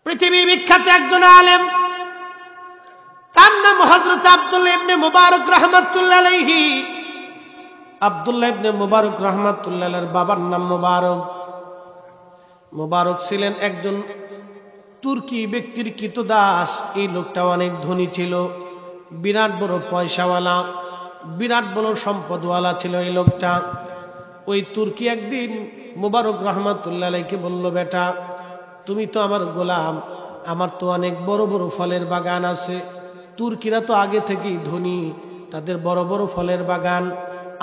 পৃথিবী বিখ্যাত একজন আলেম, তার নাম হযরত আব্দুল্লাহ ইবনে মুবারক রাহমাতুল্লাহ আলাইহি। আব্দুল্লাহ ইবনে মুবারক রাহমাতুল্লাহ আলাইহির বাবার নাম মুবারক। মুবারক ছিলেন একজন তুর্কি ব্যক্তির কৃতদাস। এই লোকটা অনেক ধনী ছিল, বিরাট বড় পয়সাওয়ালা, বিরাট বড় সম্পদওয়ালা ছিল এই লোকটা। ওই তুর্কি একদিন মুবারক রাহমাতুল্লাহ আলাইহিকে বলল, বেটা তুমি তো আমার গোলাম, আমার তো অনেক বড় বড় ফলের বাগান আছে। তুর্কিরা তো আগে থেকেই ধনী, তাদের বড় বড় ফলের বাগান,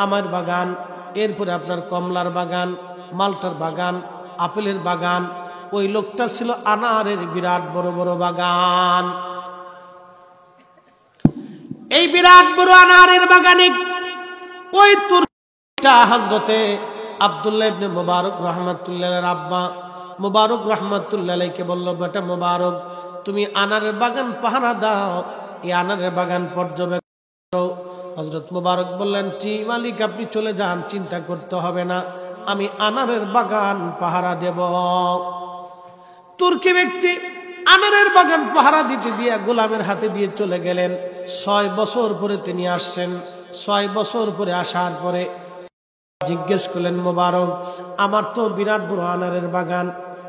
আমার বাগান, এরপরে আপনার কমলার বাগান, মালটার বাগান, আপেলের বাগান। ওই লোকটা ছিল আনারের বিরাট বড় বড় বাগান। এই বিরাট বড় আনারের বাগানে ওই তুর্কিটা হযরতে আব্দুল্লাহ ইবনে মুবারক রাহমাতুল্লাহ আলাইহির আব্বা মুবারক রাহমাতুল্লাহ আলাইহিকে বলল, বেটা মুবারক তুমি আনারের বাগান পাহারা দাও, এই আনারের বাগান পর্যবেক্ষণ করো। হযরত মুবারক বললেন, জি মালিক আপনি চলে যান, চিন্তা করতে হবে না, আমি আনারের বাগান পাহারা দেব। তুর্কি ব্যক্তি আনারের বাগান পাহারা দিতে দিয়ে গোলামের হাতে দিয়ে চলে গেলেন। 6 বছর পরে তিনি আসছেন। 6 বছর পরে আসার পরে জিজ্ঞেস করলেন, মুবারক আমার তো বিরাট বড় আনারের বাগান,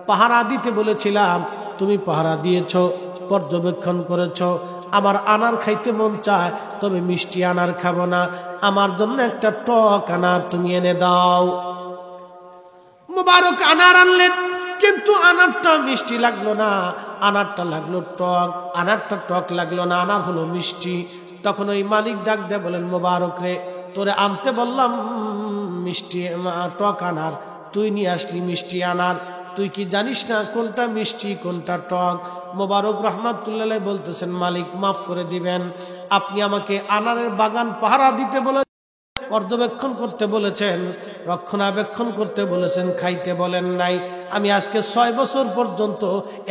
পাহারা দিতে বলেছিলাম, তুমি পাহারা দিয়েছ, পর্যবেক্ষণ করেছ, আমার আনার খাইতে মন চায়, তবে মিষ্টি আনার খাবো না, আমার জন্য একটা টক আনার তুমি এনে দাও। মুবারক আনার আনলেন, কিন্তু আনারটা মিষ্টি লাগলো না, আনারটা লাগলো টক। আনারটা টক লাগলো না, আনার হলো মিষ্টি। তখন ওই মালিক ডাক দেয়, বলেন, মুবারক রে তোরে আনতে বললাম মিষ্টি টক আনার, তুই নিয়ে আসলি মিষ্টি আনার, তুই কি জানিস না কোনটা মিষ্টি কোনটা টক? মুবারক রাহমাতুল্লাহ আলাইহি বলতেছেন, মালিক মাফ করে দিবেন, আপনি আমাকে আনারের বাগান পাহারা দিতে বলেছেন, পর্যবেক্ষণ করতে বলেছেন, রক্ষণাবেক্ষণ করতে বলেছেন, খাইতে বলেন নাই। আমি আজকে 6 বছর পর্যন্ত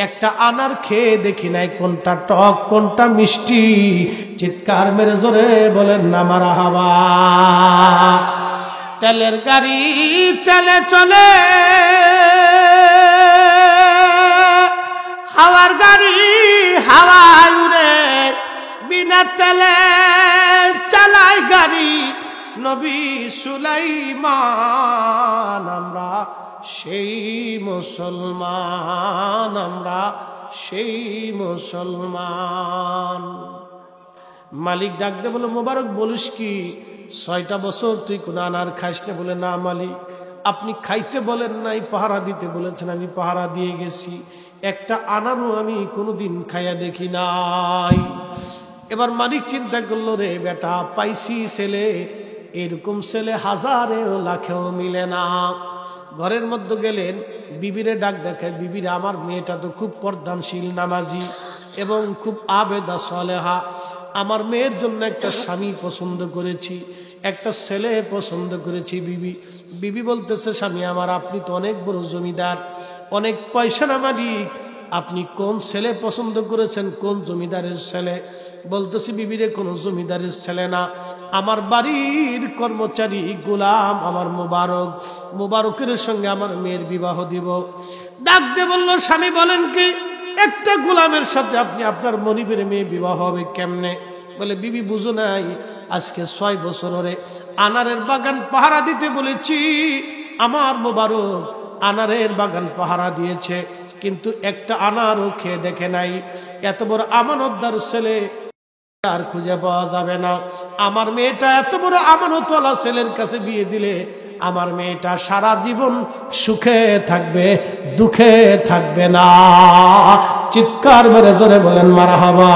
একটা আনার খেয়ে দেখি নাই কোনটা টক কোনটা মিষ্টি। চিৎকার মেরে জোরে বলেন না মারহাবা। তেলের গাড়ি তেলে চলে, হাওয়ার গাড়ি হাওয়ায় উড়ে, বিনা তেলে চালায় গাড়ি নবী সুলাইমান। আমরা সেই মুসলমান, আমরা সেই মুসলমান। মালিক ডাক দে বলে, মুবারক বলিস কি 6টা বছর তুই কোন আনার খাইস না? বলে, না মালিক আপনি খাইতে বলেন নাই, পাহারা দিতে বলেছেন, আমি পাহারা দিয়ে গেছি, একটা আনারও আমি কোনোদিন খাইয়া দেখি নাই। এবার মালিক চিন্তা করলো, রে বেটা পাইছি ছেলে, এরকম ছেলে হাজারেও লাখেও মিলে না। ঘরের মধ্যে গেলেন, বিবিরে ডাক দেখায়, বিবিরে আমার মেয়েটা তো খুব পর্দানশীল, নামাজি এবং খুব আবেদা সলেহা, আমার মেয়ের জন্য একটা স্বামী পছন্দ করেছি, একটা ছেলে পছন্দ করেছি। বিবি বলতেছে, স্বামী আমার আপনি তো অনেক বড় জমিদার, অনেক পয়সার মালিক, আপনি কোন ছেলে পছন্দ করেছেন, কোন জমিদারের ছেলে? বলতেছি, বিবিরে কোনো জমিদারের ছেলে না, আমার বাড়ির কর্মচারী গোলাম আমার মুবারক, মুবারকের সঙ্গে আমার মেয়ের বিবাহ দিব। ডাক দিয়ে বলল, স্বামী বলেন কি, একটা গোলামের সাথে আপনি আপনার মনিবের মেয়ে বিবাহ হবে কেমনে? বলে, বিবি বুঝো নাই, আজকে 6 বছর ধরে আনারের বাগান পাহারা দিতে বলেছি, আমার মুবারক আনারের বাগান পাহারা দিয়েছে, কিন্তু একটা আনারও খেয়ে দেখে নাই। এত বড় আমানতদার ছেলে আর খুঁজে পাওয়া যাবে না। আমার মেয়েটা এত বড় আমানতওয়ালা ছেলের কাছে বিয়ে দিলে আমার মেয়েটা সারা জীবন সুখে থাকবে, দুঃখে থাকবে না। চিৎকার মেরে জোরে বলেন মারহাবা।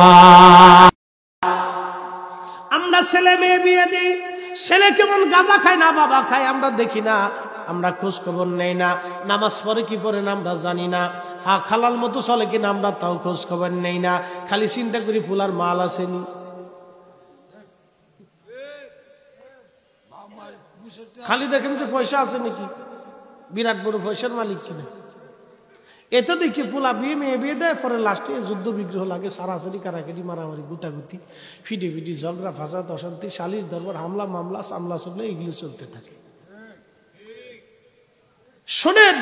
আমরা ছেলে মেয়ে বিয়ে দিই, ছেলে কেমন গাঁজা খায় না বাবা খায় আমরা দেখি না, আমরা খোঁজ খবর নেই না, নামাজ পড়ে কি পড়ে না আমরা জানি না, হ্যাঁ খালাল মতো চলে কিনা আমরা তাও খোঁজ খবর নেই না, খালি চিন্তা করি ফুলার মাল আসেনি। খালি দেখেন যে পয়সা আছে নাকি, বিরাট বড় পয়সার মালিক কিনা। এত দেখি ফুলা বিয়ে মেয়ে বিয়ে দেয়, পরে লাস্টে যুদ্ধ বিগ্রহ লাগে, সারাসারি কারাকারি মারামারি গুতাগুতি, ফিটি ফিটি ঝগড়া ফাসাদ অশান্তি, শালির দরবার, হামলা মামলা সামলা সামলা এগুলো চলতে থাকে। শোনেন,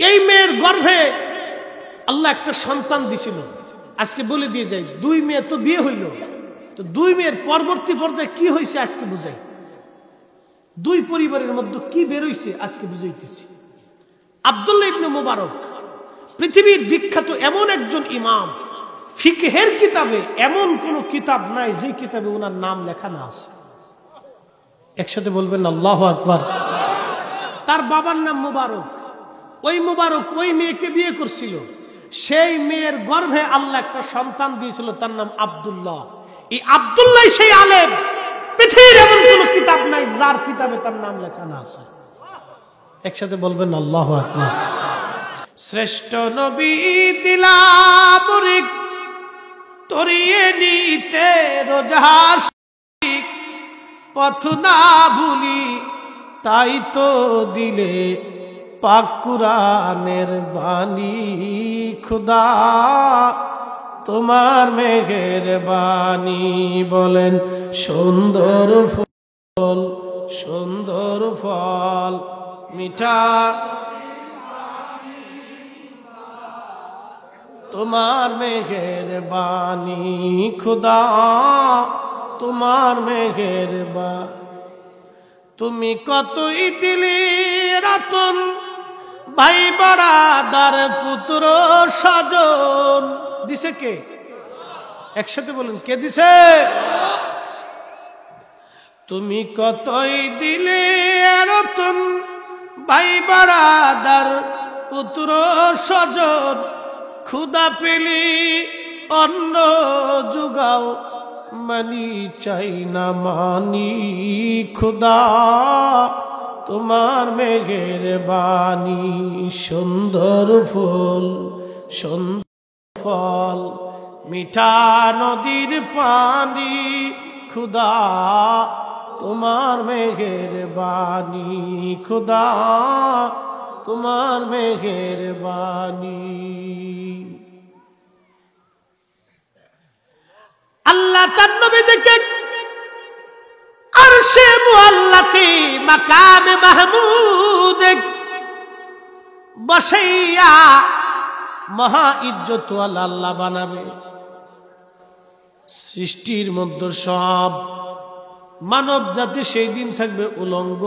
এই মেয়ের গর্ভে আল্লাহ একটা সন্তান দিছিল। আজকে বলে দিয়ে যাই, 2 মেয়ে তো বিয়ে হইল, তো 2 মেয়ের পরবর্তী পর্যায়ে কি হয়েছে আজকে বুঝাই। 2 পরিবারের মধ্যে কি বের হইছে আজকে বুঝাইতেছি। আব্দুল্লাহ ইবনে মুবারক পৃথিবীর বিখ্যাত এমন একজন ইমাম, ফিকহের কিতাবে এমন কোন কিতাব নাই যে কিতাবে ওনার নাম লেখা না আছে। একসাথে বলবেন আল্লাহু আকবার। তার বাবার নাম মুবারক। ওই মুবারক ওই মেয়েকে বিয়ে করছিল, সেই মেয়ের গর্ভে আল্লাহ একটা সন্তান দিয়েছিল, তার নাম আব্দুল্লাহ। এই আব্দুল্লাহ সেই আলেম, পৃথিবীর এমন কোন কিতাব নাই যার কিতাবে তার নাম লেখা না আছে। একসাথে বলবেন আল্লাহু আকবার। শ্রেষ্ঠ নবী দিলামুরিক তরিয়ে নিতে রোজার পথ না ভুলি, তাই তো দিলে পাক কুরআনের বাণী। খুদা তোমার মেঘের বাণী। বলেন সুন্দর ফুল সুন্দর ফল মিঠা তোমার মেঘের বাণী। খুদা তোমার মেঘের বাণী। তুমি কতই দিলে রতন ভাই বারাদার পুত্র স্বজন। দিছে কে? একসাথে বলেন কে দিছে? তুমি কতই দিলে রতন ভাই বারাদার পুত্র স্বজন, খুদা পেলি অন্ন জুগাও মানি চাই না মানি। খুদা তোমার মেঘের বাণী। সুন্দর ফুল সুন্দর ফল মিঠা নদীর পানি। খুদা তোমার মেঘের বাণী। খুদা তোমার মেঘের বাণী। আল্লাহ তার নবীকে আরশে মুআল্লাতে মাকামে মাহমুদে বসাইয়া মহা ইজ্জতওয়ালা আল্লাহ বানাবে। সৃষ্টির মধ্যে সব মানব জাতি সেই দিন থাকবে উলঙ্গ।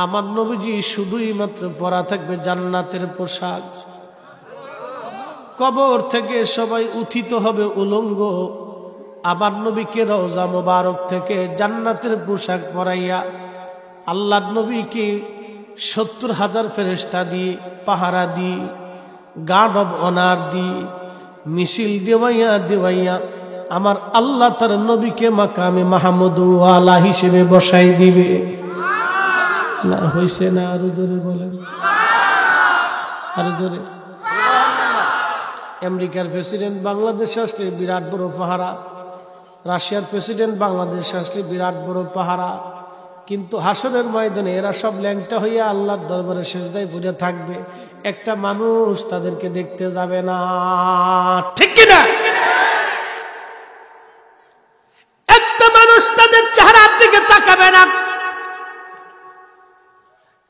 আমার নবীজি শুধুই মাত্র পরা থাকবে জান্নাতের পোশাক। কবর থেকে সবাই উত্থিত হবে উলঙ্গ। আবার নবীকে রওজা মোবারক থেকে জান্নাতের পোশাক পরাইয়া আল্লাহর নবীকে 70,000 ফেরেশতা দিয়ে পাহারা দিয়ে গার্ড অব অনার দিয়ে মিছিল দেওয়াইয়া দেওয়াইয়া আমার আল্লাহ তার নবীকে মাকামে মাহমুদ ওয়ালা হিসেবে বসাই দিবে। না হইছে না? আরো জোরে বলেন, আরো জোরে। আমেরিকার প্রেসিডেন্ট বাংলাদেশে আসলে বিরাট বড় পাহারা, রাশিয়ার প্রেসিডেন্ট বাংলাদেশে আসলে বিরাট বড় পাহারা। কিন্তু হাসরের ময়দানে এরা সব ল্যাংটা হইয়া আল্লাহর দরবারে সিজদায় পড়ে থাকবে, একটা মানুষ তাদেরকে দেখতে যাবে না। ঠিক কিনা? একটা মানুষ তাদের চেহারার দিকে তাকাবে না।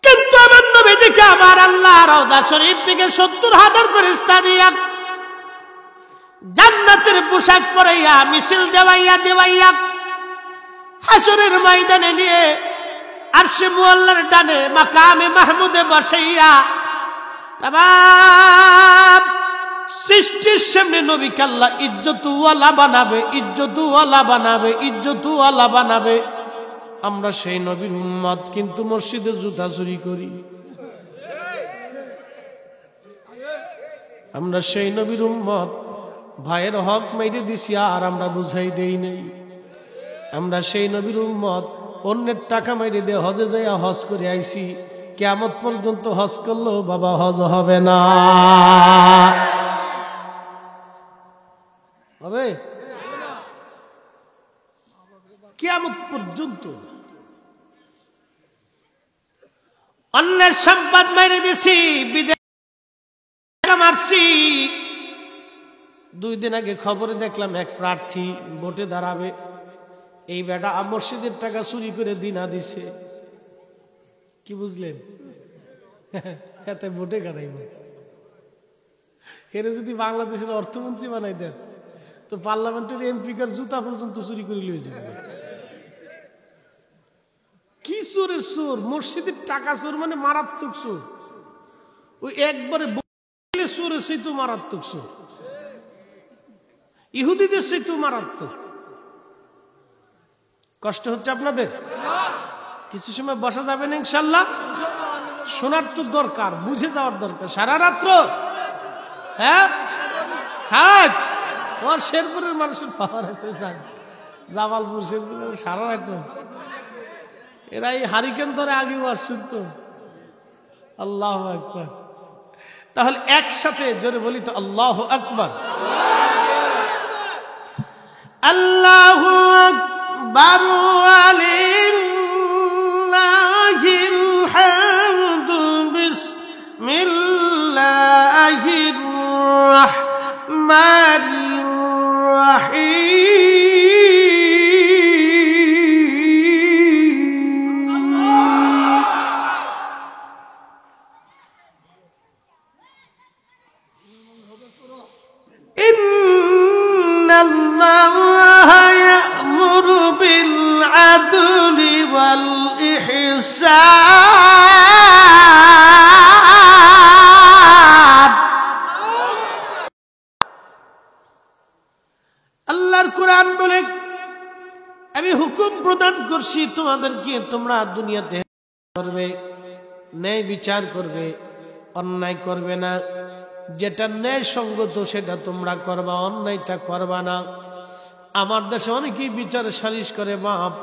কিন্তু আমার নবী দেখে আমার আল্লাহ রওজা শরীফ থেকে 70,000 ফেরেশতা দিয়া জান্নাতের পোশাক পরাইয়া মিছিল দেওয়াইয়া দেওয়াইয়া হাসরের ময়দানে নিয়ে আরশে মুআল্লার ডানে মাকামে মাহমুদে বসাইয়া তামাম সৃষ্টির সামনে নবীকে আল্লাহ ইজ্জতওয়ালা বানাবে, ইজ্জতওয়ালা বানাবে, ইজ্জতওয়ালা বানাবে। আমরা সেই নবীর উম্মত, কিন্তু মসজিদে জুতা চুরি করি। আমরা সেই নবীর উম্মত, ভাইয়ের হক মেরে দিছি আর আমরা বুঝাই দেই নাই। আমরা সেই নবীর উম্মত, অন্যের টাকা মেরে দিয়ে হজে যাইয়া হজ করে আইছি, কিয়ামত পর্যন্ত হজ করলেও বাবা হজ হবে না। হবে কিয়ামত পর্যন্ত। অন্যের সম্পদ মেরে দিছি, বিদেশ মারছি। 2 দিন আগে খবরে দেখলাম এক প্রার্থী ভোটে দাঁড়াবে, এই বেটা মসজিদের টাকা চুরি করে দিনা দিছে। কি বুঝলেন? এতে ভোটে কাটাইবে। হেরে যদি বাংলাদেশের অর্থমন্ত্রী বানাই দেন তো পার্লামেন্টের এমপিকার জুতা পর্যন্ত চুরি করে লিয়ে যাবে। কি চোরের চোর, মসজিদের টাকা চোর মানে মারাত্মক চোর। ওই একবারে চোরের সেই তো মারাত্মক চোর, ইহুদিদের সেই তো মারাত্মক। কষ্ট হচ্ছে আপনাদের? কিছু সময় বসা যাবে না ইনশাল্লাহ? শোনার তো দরকার, বুঝে যাওয়ার দরকার। সারা রাত্র হ্যাঁ ওর শেরপুরের মানুষের পাওয়ার আছে, জামালপুর শেরপুরের সারা রাত এরা এই হারিকেন ধরে আগে ওয়াজ শুনতো। আল্লাহু আকবার। তাহলে একসাথে জোরে বলি তো আল্লাহু আকবার। আল্লাহু আকবার ওয়ালিল্লাহিল হামদু বিসমিল্লাহির রাহমানির রাহিম। ইন্নাল্লাহা ইয়া'মুরু বিল আদলি ওয়াল ইহসান। আল্লাহর কোরআন বলে আমি হুকুম প্রদান করছি তোমাদেরকে, তোমরা দুনিয়াতে করবে, ন্যায় বিচার করবে, অন্যায় করবে না। যেটা ন্যায় সঙ্গত সেটা তোমরা করবা, অন্যায়টা করবা না। আমার দেশে অনেকেই বিচার সালিশ করে, বাপ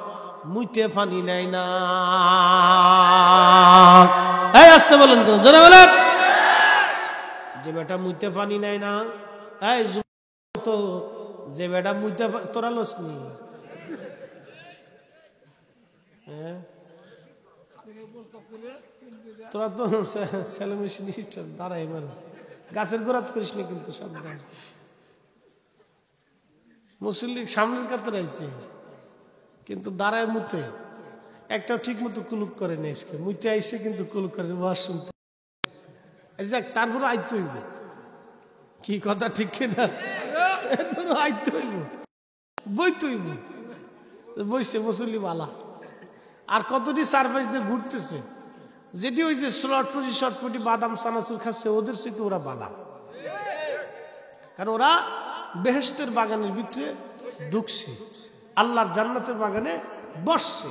মুইতে পানি নেয় না। আসতে বলেন, জোরে বলেন। যে বেটা মুইতে পানি নেয় না, তো যে বেটা মুইতে তোরা লোস নি, তোরা তো ছেলে মেশিন দাঁড়াই মানে গাছের গোড়াত করিস না কিন্তু। সাবধান, মুসল্লি সামনের কাতারে আইছে কিন্তু দাঁড়ায় মুতে একটাও ঠিক মতো কুলুক করে নেই। মুইতে আইসে কিন্তু কুলুক করে ওয়াজ শুনতে। যাক, তারপরে আইতে হইব। কি কথা ঠিক কিনা? আইতে হইব, বইতে হইব। বইছে মুসল্লি বালা। আর কতটি সারপ্রাইজ ঘুরতেছে, যেটি ওই যে শর্টপটি শর্টপটি বাদাম চানাচুর খাচ্ছে, ওদের সাথে ওরা বালা। কারণ ওরা বেহেশতের বাগানের ভিতরে ঢুকছে, আল্লাহর জান্নাতের বাগানে বসছে।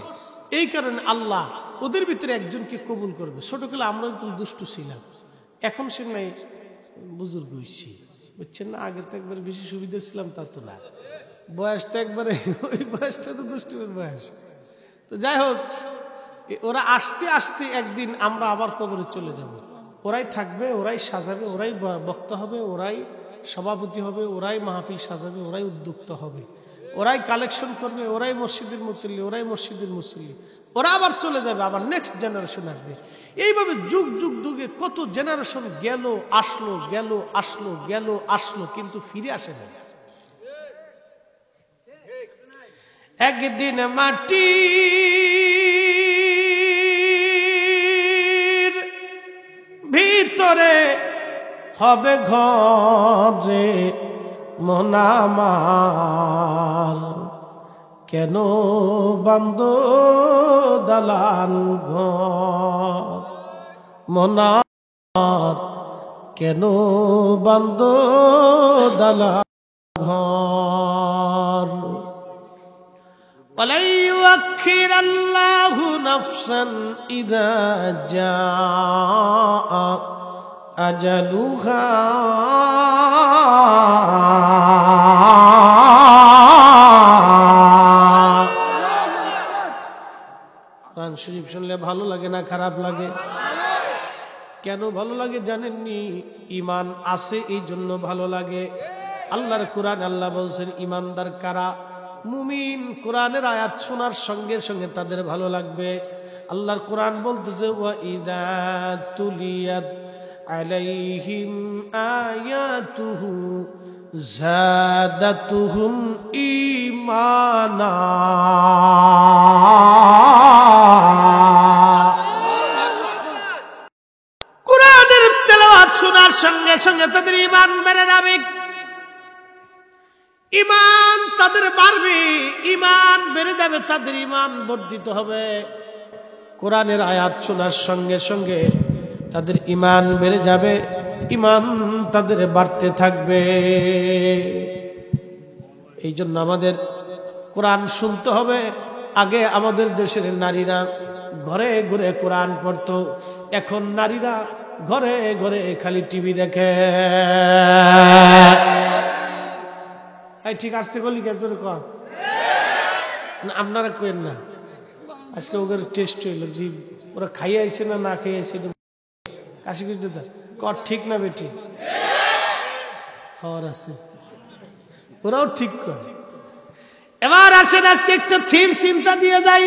এই কারণে আল্লাহ ওদের ভিতরে একজনকে কবুল করবে। ছোটকালে আমরা এরকম দুষ্টু ছিলাম, এখন সে নাই বুজুর্গ হইছি, বুঝছেন না? আগে তো একবারে বেশি সুবিধা ছিলাম, তা তো না। বয়স তো একবারে ওই বয়সটা তো দুষ্টুমের বয়স। তো যাই হোক, ওরা আস্তে আস্তে একদিন আমরা আবার কবরে চলে যাব। ওরাই থাকবে, ওরাই সাজাবে, ওরাই বক্তা হবে, ওরাই সভাপতি হবে, ওরাই মাহফিল সাজাবে, ওরাই উদ্যোক্তা হবে, ওরাই কালেকশন করবে, ওরাই মসজিদের মুসল্লি, ওরাই মসজিদের মুসল্লি। ওরা আবার চলে যাবে, আবার নেক্সট জেনারেশন আসবে। এইভাবে যুগ যুগ যুগে কত জেনারেশন গেল আসলো, গেল আসলো, গেল আসলো, কিন্তু ফিরে আসে না। একদিন মাটির ভিতরে হবে ঘরে মন আমার, কেন বান্দ দালান ঘর মন আমার, কেন বান্দ দালান ঘর। وَلَن يُؤَخِّرَ اللَّهُ نَفْسًا إِذَا جَاءَ أَجَلُهَا কোরআন শরীফ শুনলে ভালো লাগে না খারাপ লাগে? কেন ভালো লাগে জানেননি? ঈমান আছে এই জন্য ভালো লাগে। আল্লাহর কোরআন আল্লাহ বলছেন ঈমানদার কারা? মুমিন। কোরআনের আয়াত শোনার সঙ্গে সঙ্গে তাদের ভালো লাগবে। আল্লাহর কোরআন বলতেছে ওয়া ইযা তুলিয়াত আলাইহিম আয়াতুহু যাদাতুহুম ঈমানা। কোরআনের তেলাওয়াত শোনার শোনার সঙ্গে সঙ্গে তাদের ঈমান বেড়ে যাবে, ঈমান তাদের বাড়বে, ঈমান বেড়ে যাবে, তাদের ঈমান বর্ধিত হবে। কোরআনের আয়াত শোনার সঙ্গে সঙ্গে তাদের ঈমান বেড়ে যাবে, ঈমান তাদের বাড়তে থাকবে। এই জন্য আমাদের কোরআন শুনতে হবে। আগে আমাদের দেশের নারীরা ঘরে ঘরে কোরআন পড়তো, এখন নারীরা ঘরে ঘরে খালি টিভি দেখে। ঠিক আসতে গলি কেন কর আপনারা কেন না? আজকে ওদের টেস্ট হইল যে ওরা খাইয়ে আইছে না না খেয়ে আইছে, কাশি কর ঠিক না বেটি? খবর আছে, ওরাও ঠিক করে। এবার আসেন আজকে একটা থিম চিন্তা দিয়ে যাই।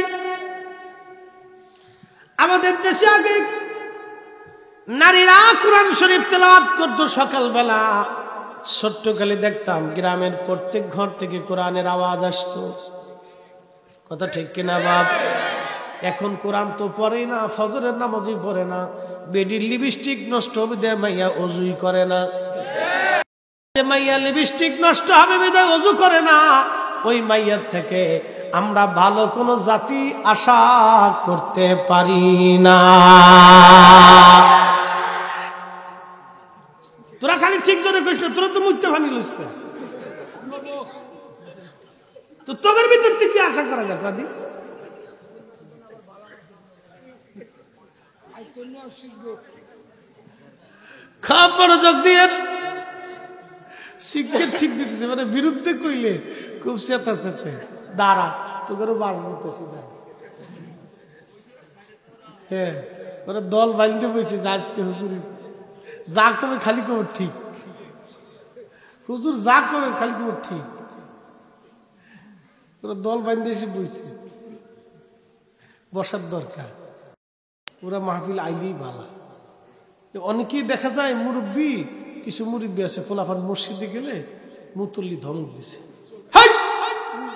আমাদের দেশে আগে নারীরা কোরআন শরীফ তেলাওয়াত করতো সকালবেলা। ছোট্টকালে দেখতাম গ্রামের প্রত্যেক ঘর থেকে কোরআনের আওয়াজ আসতো। কথা ঠিক কিনা বাপ? এখন কোরআন তো পড়েই না, ফজরের নামাজই পড়ে না, বেডির লিপস্টিক নষ্ট হবে দে মাইয়া অজুই করে না, মাইয়া লিপস্টিক নষ্ট হবে বিদায় অজু করে না। ওই মাইয়ার থেকে আমরা ভালো কোনো জাতি আশা করতে পারি না। তোরা খালি ঠিক করে কইস না, তোরা তো মুক্তি ভানি লইস তো তোদের ভিতর থেকে আশা করা যায় কাদি? খাপ মনোযোগ দিয়ে শিক্ষা ঠিক দিতেছে, মানে বিরুদ্ধে কইলে খুব চেতা চেতে দাঁড়া তোকে বার নিতেছি না। হ্যাঁ, ওরা দল বাঁধতে বসে আজকে হুজুর যা কবে খালি কবে ঠিক, হুজুর যা কবে খালি কবে ঠিক, ওরা দল বাঁধতে এসে বসে বসার দরকার। ওরা মাহফিল আইলেই ভালো। অনেকেই দেখা যায় মুরব্বী, কিছু মুরব্বী আছে ফোলাফান মসজিদে গেলে মুতল্লি ধমক দিছে,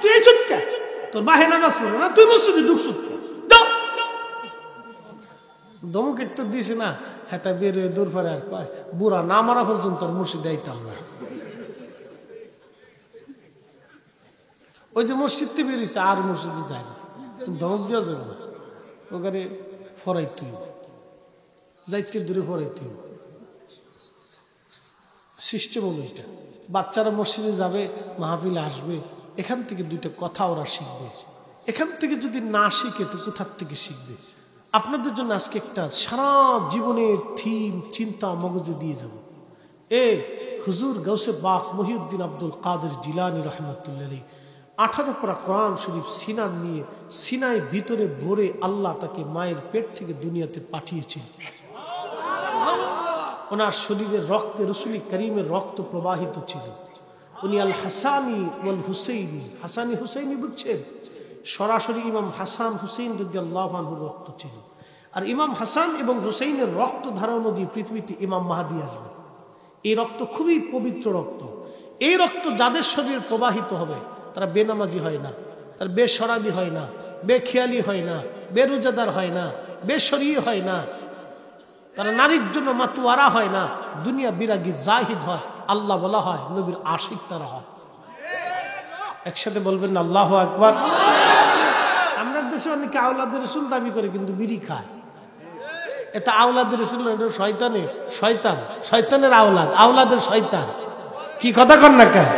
তুই চুটকা তোর বাহে নামাজ পড়ে না, তুই মসজিদে ঢুকছ, ধমক একটা দিছে না। হ্যাঁ তা বের হয়ে দূর পরে আর কয় বুড়া না মারা পর্যন্ত আর মসজিদে আইতাম না। ওই যে মসজিদ থেকে বেরিয়েছে আর মসজিদে যায় না, ধমক দেওয়া যাবে না, ওখানে ফরাইতে যাইতে দূরে ফরাইতে সিস্টেম হলো এটা। বাচ্চারা মসজিদে যাবে, মাহফিলে আসবে, এখান থেকে দুইটা কথা ওরা শিখবে। এখান থেকে যদি না শিখে তো কোথার থেকে শিখবে? আপনাদের জন্য আজকে একটা সারা জীবনের থিম চিন্তা মগজে দিয়ে যাব। হুজুর গাউসে পাক মহিউদ্দিন আব্দুল কাদের জিলানী রহমতুল্লাহ 18 পারা কোরআন শরীফ সিনা নিয়ে সিনায় ভিতরে ভরে আল্লাহ তাকে মায়ের পেট থেকে দুনিয়াতে পাঠিয়েছেন। ওনার শরীরের রক্তে রসুলি করিমের রক্ত প্রবাহিত ছিল। উনি আল হাসানি ওয়াল হুসাইনি, হাসানি হুসাইনি বুঝছেন? সরাসরি ইমাম হাসান হুসেইন রাদিয়াল্লাহু আনহুর রক্ত ছিল। আর ইমাম হাসান এবং হুসেইনের রক্ত ধারণ দিয়ে পৃথিবীতে ইমাম মাহদী আসবে। এই রক্ত খুবই পবিত্র রক্ত। এই রক্ত যাদের শরীরে প্রবাহিত হবে তারা বেনামাজি হয় না, তার বেশরাবি হয় না, বেখেয়ালি হয় না, বেরোজাদার হয় না, বেশরী হয় না, তারা নারীর জন্য মাতুয়ারা হয় না, দুনিয়া বিরাগী জাহিদ হয়, আল্লাহ বলা হয়, নবীর আশিক তারা হয়। একসাথে বলবেন না আল্লাহু আকবার। আমরা দেশে অনেকে আওলাদের রাসূল দাবি করে কিন্তু বিড়ি খায়। এটা আওলাদের রাসূল না, এটা শয়তানের শয়তান, শয়তানের আওলাদ, আওলাদের শয়তান। কি কথা কন না কেন?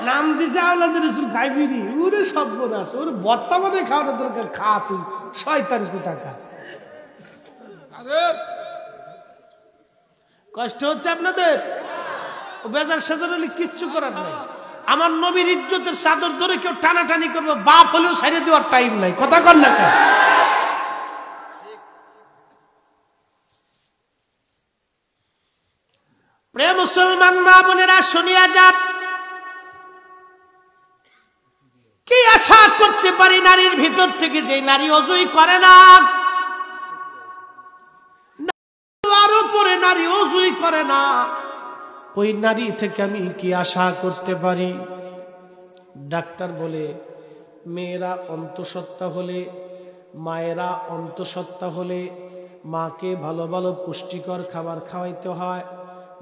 নাম দিছে আওলাদের রাসূল, খাই বিড়ি, ওরে সর্বনাশ, ওরে বর্তমানে খাওয়ানোর দরকার, খা তুই শয়তান কোথাকার। কষ্ট হচ্ছে আপনাদের? বেজার সেজার হলে কিচ্ছু করার নাই। আমার নবীর ইজ্জতের চাদর ধরে কেউ টানাটানি করবে, বাপ হলেও ছেড়ে দেওয়ার টাইম নাই। কথা কন না কেন? প্রিয় মুসলমান মা বোনেরা শুনিয়া যান, কি আশা করতে পারি নারীর ভিতর থেকে? যে নারী অজুই করে না, নারী অজুই করে না, ওই নারী থেকে আমি কি আশা করতে পারি? ডাক্তার বলে মেয়েরা অন্তঃসত্ত্বা হলে, মায়েরা অন্তঃসত্ত্বা হলে মাকে ভালো ভালো পুষ্টিকর খাবার খাওয়াইতে হয়,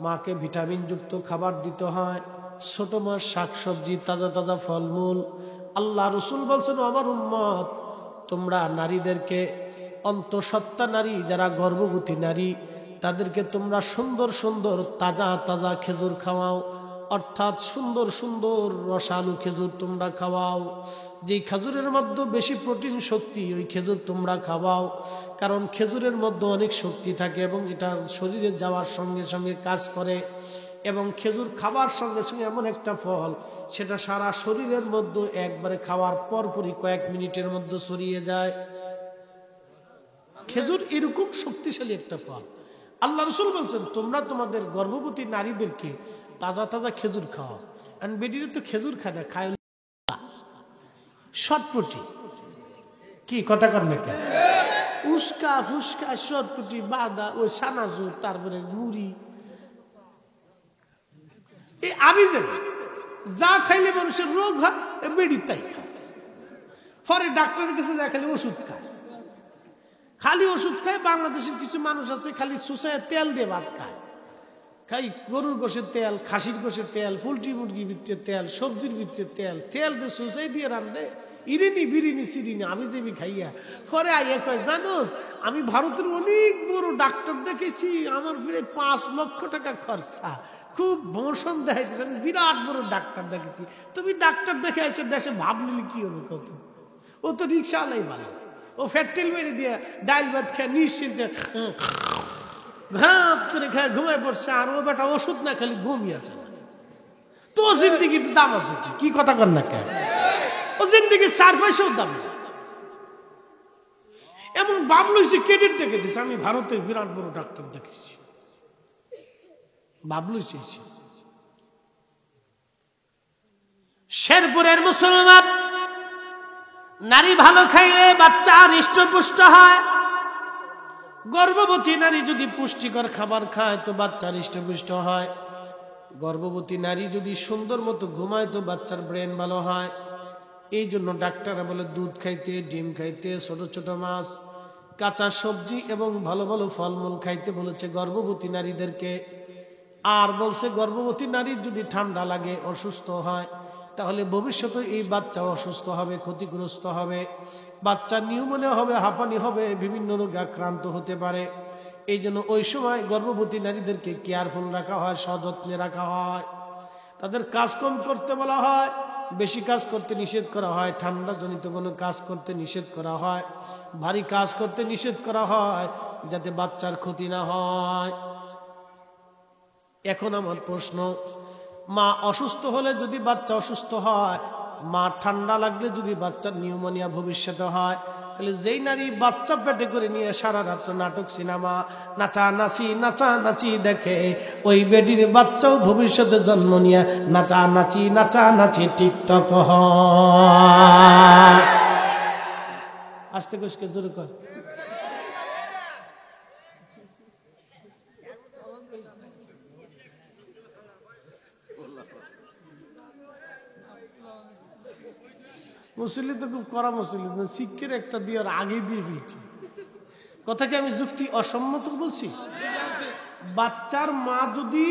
মাকে ভিটামিনযুক্ত খাবার দিতে হয়, ছোট মাছ, শাকসবজি, তাজা তাজা ফলমূল। আল্লাহ রসুল বলছেন, আমার উম্মত তোমরা নারীদেরকে, অন্তঃসত্ত্বা নারী যারা গর্ভবতী নারী, তাদেরকে তোমরা সুন্দর সুন্দর তাজা তাজা খেজুর খাওয়াও, অর্থাৎ সুন্দর সুন্দর রসালো খেজুর তোমরা খাওয়াও। যেই খেজুরের মধ্যে বেশি প্রোটিন শক্তি, ওই খেজুর তোমরা খাওয়াও। কারণ খেজুরের মধ্যে অনেক শক্তি থাকে এবং এটা শরীরে যাওয়ার সঙ্গে সঙ্গে কাজ করে। এবং খেজুর খাবার সঙ্গে সঙ্গে এমন একটা ফল, সেটা সারা শরীরের মধ্যে একবারে খাওয়ার পরপরই কয়েক মিনিটের মধ্যে ছড়িয়ে যায়। খেজুর এরকম শক্তিশালী একটা ফল। আল্লাহ রসুল বলছেন, তোমরা তোমাদের গর্ভবতী নারীদেরকে তাজা তাজা খেজুর খাওয়া। আর বেডির তো খেজুর খায় না, খায় শটপটি। কি কথা কর না কেন? উস্কা ফুসকা শটপটি বাদা, ওই সানাজুর, তারপরে মুড়ি, এই আমি যা খাইলে মানুষের রোগ হয়, বেডি তাই খায়। পরে ডাক্তারের কাছে যা খালি ওষুধ খায়, খালি ওষুধ খায়। বাংলাদেশের কিছু মানুষ আছে খালি সুসায় তেল দিয়ে ভাত খায়, খাই গরুর গোশের তেল, খাসির গোশের তেল, পোলট্রি মুরগির ভিতরে তেল, সবজির ভিতরে তেল, তেল দিয়ে সুসাই দিয়ে রান্ধে, ইরিনি বিরিনি সিরিনি আমি যেবি খাইয়া। পরে আইয়া কয়, জানোস আমি ভারতের অনেক বড় ডাক্তার দেখেছি, আমার ফিরে 5 লক্ষ টাকা খরচা, খুব মোশন দেখাইতেছে, আমি বিরাট বড় ডাক্তার দেখেছি। তুমি ডাক্তার দেখে আছে দেশে ভাবলি কি হবে কত? ও তো রিক্সাওয়ালাই ভালো, ও ফ্যাটেল মেরে দিয়ে ডাইল ভাত খেয়ে নিশ্চিন্তে ঘাপ করে খেয়ে ঘুমায় পড়ছে। আর ও বেটা ওষুধ না খালি ঘুমিয়ে আসে না। তো ও জিন্দিগির দাম আছে কি? কি কথা কর না কেন? ও জিন্দিগির 4 পয়সাও দাম আছে। এমন বাবলুইছে ক্রেডিট দেখে দিছে, আমি ভারতের বিরাট বড় ডাক্তার দেখেছি। বাবলুইছে শেরপুরের মুসলমান নারী ভালো খাইলে বাচ্চা হৃষ্টপুষ্ট হয়। গর্ভবতী নারী যদি পুষ্টিকর খাবার খায় তো বাচ্চা হৃষ্টপুষ্ট হয়। গর্ভবতী নারী যদি সুন্দর মতো ঘুমায় তো বাচ্চার ব্রেন ভালো হয়। এই জন্য ডাক্তাররা বলে দুধ খাইতে, ডিম খাইতে, ছোট ছোট মাছ, কাঁচা সবজি এবং ভালো ভালো ফলমূল খাইতে বলেছে গর্ভবতী নারীদেরকে। আর বলছে গর্ভবতী নারীর যদি ঠান্ডা লাগে, অসুস্থ হয়, তাহলে ভবিষ্যতে এই বাচ্চা অসুস্থ হবে, ক্ষতিগ্রস্ত হবে, বাচ্চা নিউমোনিয়া হবে, হাঁপানি হবে, বিভিন্ন রোগে আক্রান্ত হতে পারে। এই জন্য ওই সময় গর্ভবতী নারীদেরকে কেয়ারফুল রাখা হয়, সযত্নে রাখা হয়। তাদের কাজ কম করতে বলা হয়, বেশি কাজ করতে নিষেধ করা হয়, ঠান্ডা জনিত কোনো কাজ করতে নিষেধ করা হয়, ভারী কাজ করতে নিষেধ করা হয়, যাতে বাচ্চার ক্ষতি না হয়। এখন আমার প্রশ্ন, মা অসুস্থ হলে যদি বাচ্চা অসুস্থ হয়, মা ঠান্ডা লাগলে যদি বাচ্চার নিউমোনিয়া ভবিষ্যতে হয়, তাহলে যেই নারী বাচ্চা পেটে করে নিয়ে সারা রাত্র নাটক, সিনেমা, নাচানাচি দেখে, ওই বেডির বাচ্চাও ভবিষ্যতে জন্ম নিয়ে নাচানাচি টিকটক হয়। আস্তে কষ্ট জোরে কর। মুসল্লি তো খুব কড়া মুসল্লি, শিক্ষের একটা দিয়ে আগে দিয়ে ফেলছি। কথা কি আমি যুক্তি অসম্মত বলছি? বাচ্চার মা যদি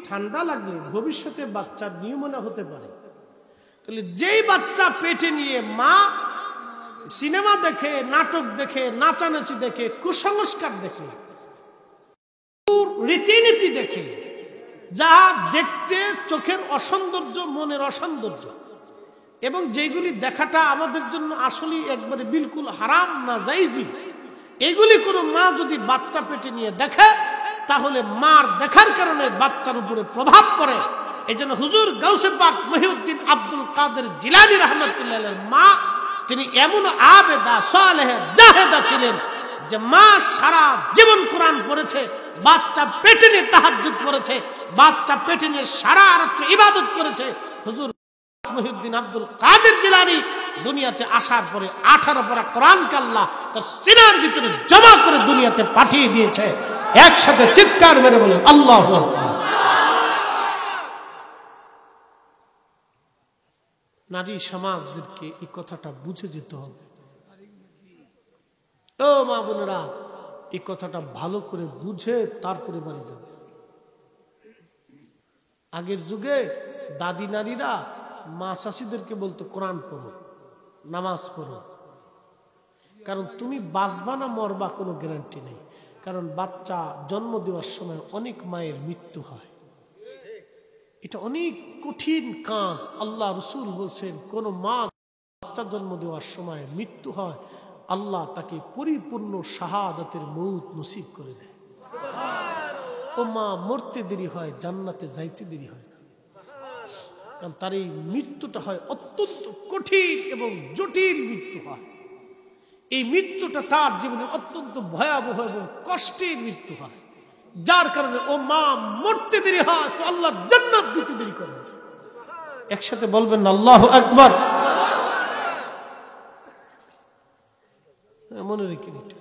ঠান্ডা লাগলে ভবিষ্যতে বাচ্চার নিউমোনিয়া হতে পারে, তাহলে যেই বাচ্চা পেটে নিয়ে মা সিনেমা দেখে, নাটক দেখে, নাচানাচি দেখে, কুসংস্কার দেখে, রীতিনীতি দেখে, যা দেখতে চোখের অসৌন্দর্য, মনের অসৌন্দর্য, এবং যেগুলি দেখাটা আমাদের জন্য আসলে একবারে বিলকুল হারাম না জায়েজি, এগুলি কোনো মা যদি বাচ্চা পেটে নিয়ে দেখে, তাহলে মার দেখার কারণে বাচ্চার উপরে প্রভাব পড়ে। এই জন্য হুজুর গাউসে পাক মহিউদ্দিন আব্দুল কাদের জিলানী রাহমাতুল্লাহ আলাইহির মা, তিনি এমন আবেদা সালেহা জাহেদা ছিলেন যে মা সারা জীবন কোরআন পড়েছে, বাচ্চা পেটে নিয়ে তাহাজ্জুদ পড়েছে, বাচ্চা পেটে নিয়ে সারা রাত ইবাদত করেছে। হুজুর মহিউদ্দিন আব্দুল কাদের জিলানী দুনিয়াতে আসার পরে 18 পারা কোরআনকে আল্লাহ তার সিনার ভিতরে জমা করে দুনিয়াতে পাঠিয়ে দিয়েছে। একসাথে চিৎকার মেরে বলেন আল্লাহু আকবার। নারী সমাজদেরকে এই কথাটা বুঝে যেতে হবে। ও মা বোনেরা, এই কথাটা ভালো করে বুঝে তারপরে বাড়ি যাবে। আগের যুগে দাদি নারীরা মা চাষিদেরকে বলতো কোরআন পড়ো, নামাজ পড়ো, কারণ তুমি বাঁচবা না মরবা কোনো গ্যারান্টি নেই। কারণ বাচ্চা জন্ম দেওয়ার সময় অনেক মায়ের মৃত্যু হয়, এটা অনেক কঠিন কাজ। আল্লাহ রসুল বলছেন কোন মা বাচ্চা জন্ম দেওয়ার সময় মৃত্যু হয়, আল্লাহ তাকে পরিপূর্ণ শাহাদাতের মৌত নসিব করে দেয়। ও মা মরতে দেরি হয়, জান্নাতে যাইতে দেরি হয় না, কারণ তার এই মৃত্যুটা হয় অত্যন্ত কঠিন এবং জটিল মৃত্যু হয়। এই মৃত্যুটা তার জীবনে অত্যন্ত ভয়াবহ এবং কষ্টের মৃত্যু হয়, যার কারণে ও মা মরতে দেরি হয় তো আল্লাহ জান্নাত দিতে দেরি করে। একসাথে বলবেন না আল্লাহু আকবার। মনে রেখে নিতে,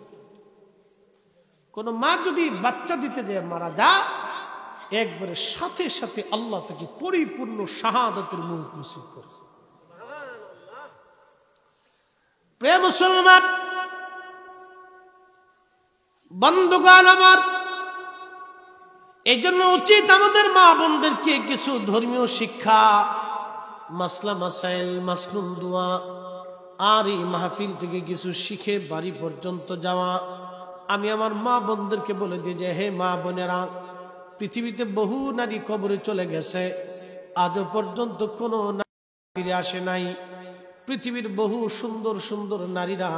কোন মা যদি বাচ্চা দিতে যায় মারা যায়, একবারে সাথে সাথে আল্লাহ তাকে পরিপূর্ণ শাহাদাতের মৌত নসিব করে। প্রিয় মুসলমান বন্ধুগণ আমার, এই জন্য উচিত আমাদের মা বোনদেরকে কিছু ধর্মীয় শিক্ষা, মাসলা মাসাইল, মাসনুন দোয়া আর এই মাহফিল থেকে কিছু শিখে বাড়ি পর্যন্ত যাওয়া। আমি আমার মা বোনদেরকে বলে দিই যে, হে মা বোনেরা, পৃথিবীতে বহু নারী কবরে চলে গেছে, আজও পর্যন্ত কোনো নারী ফিরে আসে নাই। পৃথিবীর বহু সুন্দর সুন্দর নারীরা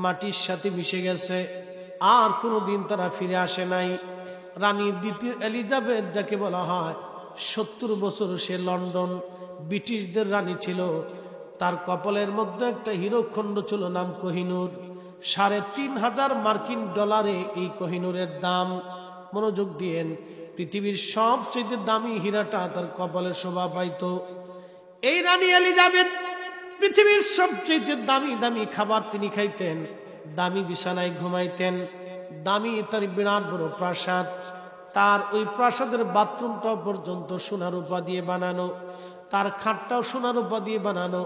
মাটির সাথে মিশে গেছে, আর কোনোদিন তারা ফিরে আসে নাই। রানী দ্বিতীয় এলিজাবেথ, যাকে বলা হয় 70 বছর সে লন্ডন ব্রিটিশদের রানী ছিল, তার কপালের মধ্যে একটা হীরকখণ্ড ছিল, নাম কোহিনূর। ৩,৫০০ মার্কিন ডলারে এই কোহিনূরের দাম। মনোযোগ দিয়েন, পৃথিবীর সবচেয়ে দামি হীরাটা তার কপালে শোভা পাইত। এই রানী এলিজাবেথ পৃথিবীর সবচেয়ে দামি দামি খাবার তিনি খাইতেন, দামি বিছানায় ঘুমাইতেন, দামি তার বিরাট বড় প্রাসাদ, তার ওই প্রাসাদের বাথরুমটাও পর্যন্ত সোনার রূপা দিয়ে বানানো, তার খাটটাও সোনার রূপা দিয়ে বানানো,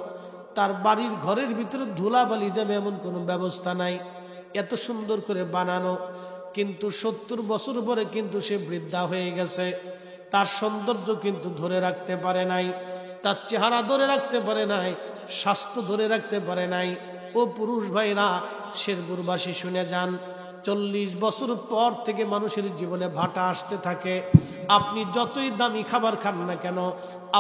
তার বাড়ির ঘরের ভিতরে ধুলাবালি যাবে এমন কোনো ব্যবস্থা নাই, এত সুন্দর করে বানানো। কিন্তু 70 বছর পরে কিন্তু সে বৃদ্ধা হয়ে গেছে, তার সৌন্দর্য কিন্তু ধরে রাখতে পারে নাই, তার চেহারা ধরে রাখতে পারে নাই, স্বাস্থ্য ধরে রাখতে পারে নাই। ও পুরুষ ভাইরা, শেরপুরবাসী শুনে যান, 40 বছর পর থেকে মানুষের জীবনে ভাটা আসতে থাকে। আপনি যতই দামি খাবার খান না কেন,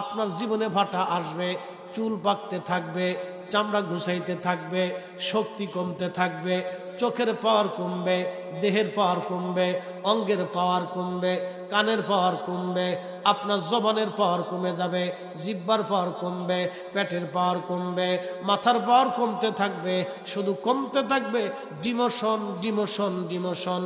আপনার জীবনে ভাটা আসবে, চুল পাকতে থাকবে, চামড়া ঘুষাইতে থাকবে, শক্তি কমতে থাকবে, চোখের পাওয়ার কমবে, দেহের পাওয়ার কমবে, অঙ্গের পাওয়ার কমবে, কানের পাওয়ার কমবে, আপনার জবানের পাওয়ার কমে যাবে, জিহ্বার পাওয়ার কমবে, পেটের পাওয়ার কমবে, মাথার পাওয়ার কমতে থাকবে, শুধু কমতে থাকবে। ডিমোশন ডিমোশন ডিমোশন,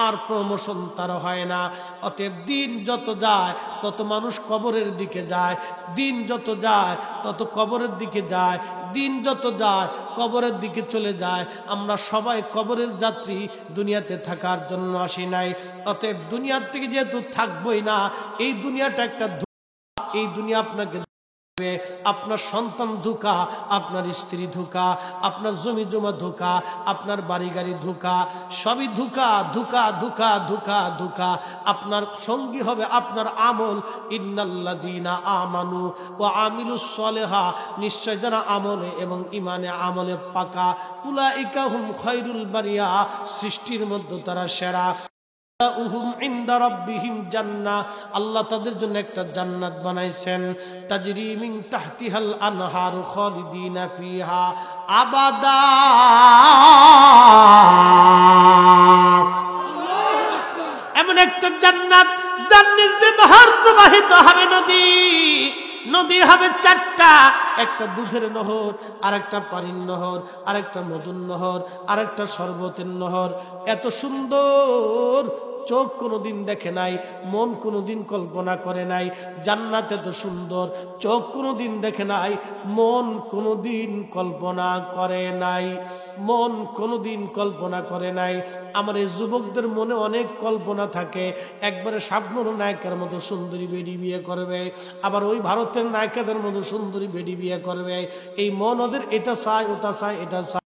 আর প্রমোশন তার হয় না। অতএব দিন যত যায় তত মানুষ কবরের দিকে যায়, দিন যত যায় তত কবরের দিকে যায়, দিন যত যায় কবরের দিকে চলে যায়। আমরা সবাই কবরের যাত্রী, দুনিয়াতে থাকার জন্য আসি নাই। অতএব দুনিয়ার থেকে যেহেতু থাকবোই না, এই দুনিয়াটা একটা ধোঁকা, এই দুনিয়া আপনাকে আপনার সন্তান ধোঁকা, আপনার স্ত্রী ধোঁকা, আপনার জমি জমা ধোঁকা, আপনার বাড়ি গাড়ি ধোঁকা, সবই ধোঁকা ধোঁকা ধোঁকা ধোঁকা ধোঁকা। আপনার সঙ্গী হবে আপনার আমল। ইন্নাল্লাযীনা আমানু ওয়া আমিলুস সলিহা, নিশ্চয় যারা আমলে এবং ইমানে আমলে পাকা, উলাইকা হুম খায়রুল বারিয়া, সৃষ্টির মধ্যে তারা সেরা। আল্লাহ তাদের জন্য একটা জান্নাত বানাইছেন, তাজরি মিন তাহতিহাল আনহারু খালিদিনা ফিহা আবাদা। এমন একটা জান্নাত যার নিচ দিয়ে নহর প্রবাহিত হবে, নদী নদী হবে 4টা, একটা দুধের নহর, আরেকটা পানির নহর, আরেকটা মধুর নহর, আরেকটা শরবতের নহর। এত সুন্দর চোখ কোনোদিন দেখে নাই, মন কোনোদিন কল্পনা করে নাই। জান্নাত এত সুন্দর, চোখ কোনোদিন দেখে নাই, মন কোনোদিন কল্পনা করে নাই, মন কোনোদিন কল্পনা করে নাই। আমার এই যুবকদের মনে অনেক কল্পনা থাকে, একবারে স্বপ্নর নায়িকার মতো সুন্দরী বেডি বিয়ে করবে, আবার ওই ভারতের নায়িকাদের মতো সুন্দরী বেডি বিয়ে করবে। এই মন ওদের এটা চায়, ওটা চায়, এটা চায়।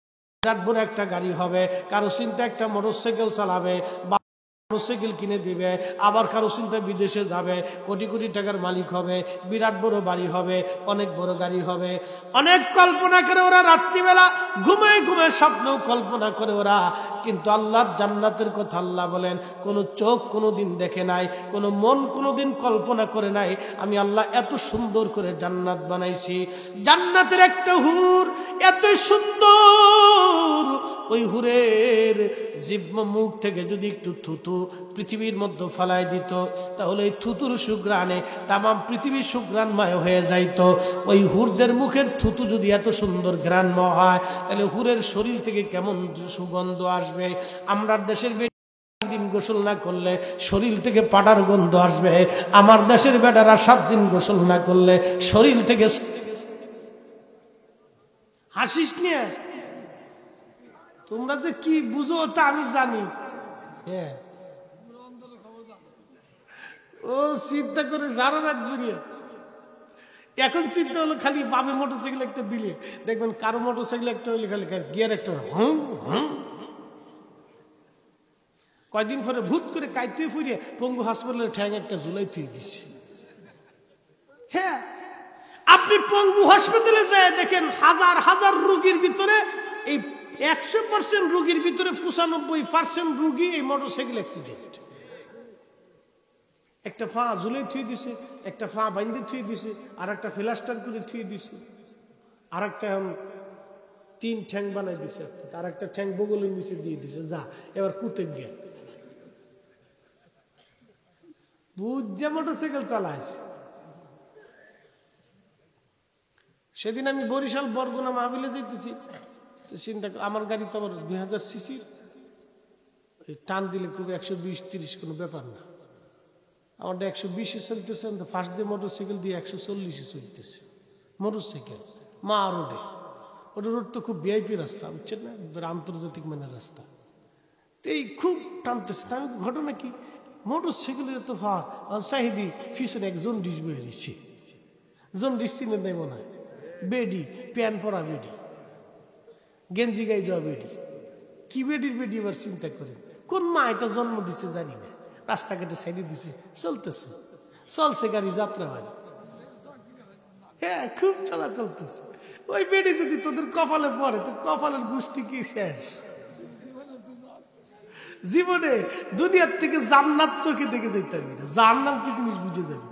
রাত ভরে একটা গাড়ি হবে, কারো চিন্তা একটা মোটরসাইকেল চালাবে, মোটরসাইকেল কিনে দিবে, আবার কারো চিন্তা বিদেশে যাবে, কোটি কোটি টাকার মালিক হবে, বিরাট বড় বাড়ি হবে, অনেক বড় গাড়ি হবে। অনেক কল্পনা করে ওরা রাত্রিবেলা ঘুমায় ঘুমায় স্বপ্ন কল্পনা করে ওরা, কিন্তু আল্লাহর জান্নাতের কথা আল্লাহ বলেন কোনো চোখ কোনোদিন দেখে নাই, কোনো মন কোনোদিন কল্পনা করে নাই। আমি আল্লাহ এত সুন্দর করে জান্নাত বানাইছি। জান্নাতের একটা হুর এতই সুন্দর, ওই হুরের জিহ্বা মুখ থেকে যদি একটু থুতু পৃথিবীর মধ্যে ফালাই দিত, তাহলে এই থুতুর সুঘ্রাণে তামাম পৃথিবীর সুঘ্রাণময় হয়ে যাইত। ওই হুরদের মুখের থুতু যদি এত সুন্দর ঘ্রাণময় হয়, তাহলে হুরের শরীর থেকে কেমন সুগন্ধ আসবে। আমরা দেশের দিন গোসল না করলে শরীর থেকে পাটার গন্ধ আসবে, আমার দেশের বেটারা 7 দিন গোসল না করলে শরীর থেকে। হাসিস নিয়ে তোমরা যে কি বুঝো তা আমি জানি। হ্যাঁ, ও চিন্তা করে সারা রাত ঘুরিয়ে। এখন চিন্তা হলো খালি বাপে মোটরসাইকেল একটা দিলে দেখবেন, কারো মোটরসাইকেল একটা হইলে খালি গিয়ার একটা হুম হুম। কয়দিন পরে ভূত করে কাইতে ফুরিয়ে পঙ্গু হাসপাতালের ঠ্যাং একটা ঝুলাই থুয়ে দিচ্ছে। হ্যাঁ, আপনি পঙ্গু হাসপাতালে যায় দেখেন, হাজার হাজার রোগীর ভিতরে এই 100% রোগীর ভিতরে 95% রোগী এই মোটরসাইকেল অ্যাক্সিডেন্ট। একটা পা ঝুলে থুয়ে দিছে, একটা পা বাইন্দে থুয়ে দিছে, আর একটা প্লাস্টার করে থুয়ে দিছে, আর একটা 3 ঠ্যাং বানাই দিছে, আর একটা ঠ্যাং বগলের নিচে দিয়ে দিছে, যা এবার কুতে গিয়ে বুঝা মোটরসাইকেল চালাইস। সেদিন আমি বরিশাল বরগুনা মাহফিলে যেতেছি, চিন্তা আমার গাড়ি তো আবার 2000 সিসির, টান দিলে খুব 120-30 কোনো ব্যাপার না। আমারটা 120-এ চলতেছে, ফার্স্ট দিয়ে মোটরসাইকেল দিয়ে 140-এ চলতেছে মোটরসাইকেল মা রোডে। ওটা রোড তো খুব ভিআইপি রাস্তা, বুঝছেন না, আন্তর্জাতিক মানের রাস্তা। তো এই খুব টানতেছে। আমি ঘটনা কি, মোটরসাইকেলের তো চাহিদি পিছনে একজন ডিস বয়ে দিচ্ছে, জন্ডিস চিনে নেই মনে হয়, বেডি প্যান পরা বেডি, গেঞ্জি গাই দেওয়া বেডি, কি বেডির বেডি এবার চিন্তা করেন। কোন মা এটা জন্ম দিচ্ছে জানি না, রাস্তাঘাটে সাইডে দিছে, চলতেছে, চলছে গাড়ি যাত্রা বাড়ি। হ্যাঁ, খুব চলা চলতেছে। ওই বেডি যদি তোদের কপালে পড়ে, তো কপালের গোষ্ঠী কি শেষ। জীবনে দুনিয়ার থেকে জান্নাত চোখে দেখে যেতে হবে না, জান্নাত কি জিনিস বুঝে যাবে।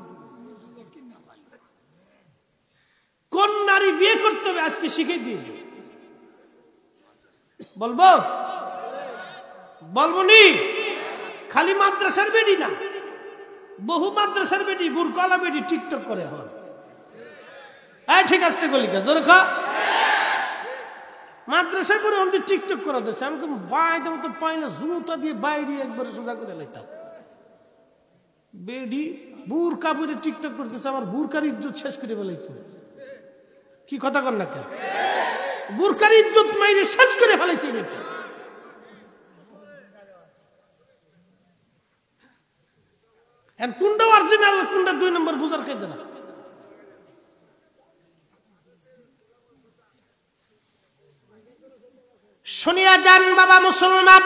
কোন নারী বিয়ে করতে হবে আজকে শিখে দিয়ে বলবো, বলবো নি। খালি মাদ্রাসার বেডি না, বহু মাদ্রাসার বেডি, বুরকালা বেডি টিকটক করে হন। ঠিক আছে গলিকা জোরে খা, মাদ্রাসায় পরে আমাদের টিকটক করা দিচ্ছে। আমি বাইরে মতো পাই না, জুতা দিয়ে বাইরে একবারে সোজা করে লাইতাম। বেডি বুরকা পরে টিকটক করতেছে, আমার বুরকার ইজ্জত শেষ করে ফেলাইছে। কি কথা কর না, কেন বুরকার ইজ্জত মাইরে শেষ করে ফেলাইছে। কোনটা অরিজিনাল কোনটা 2 নম্বর বুঝার খাইতে না। শুনিয়া যান বাবা মুসলমান,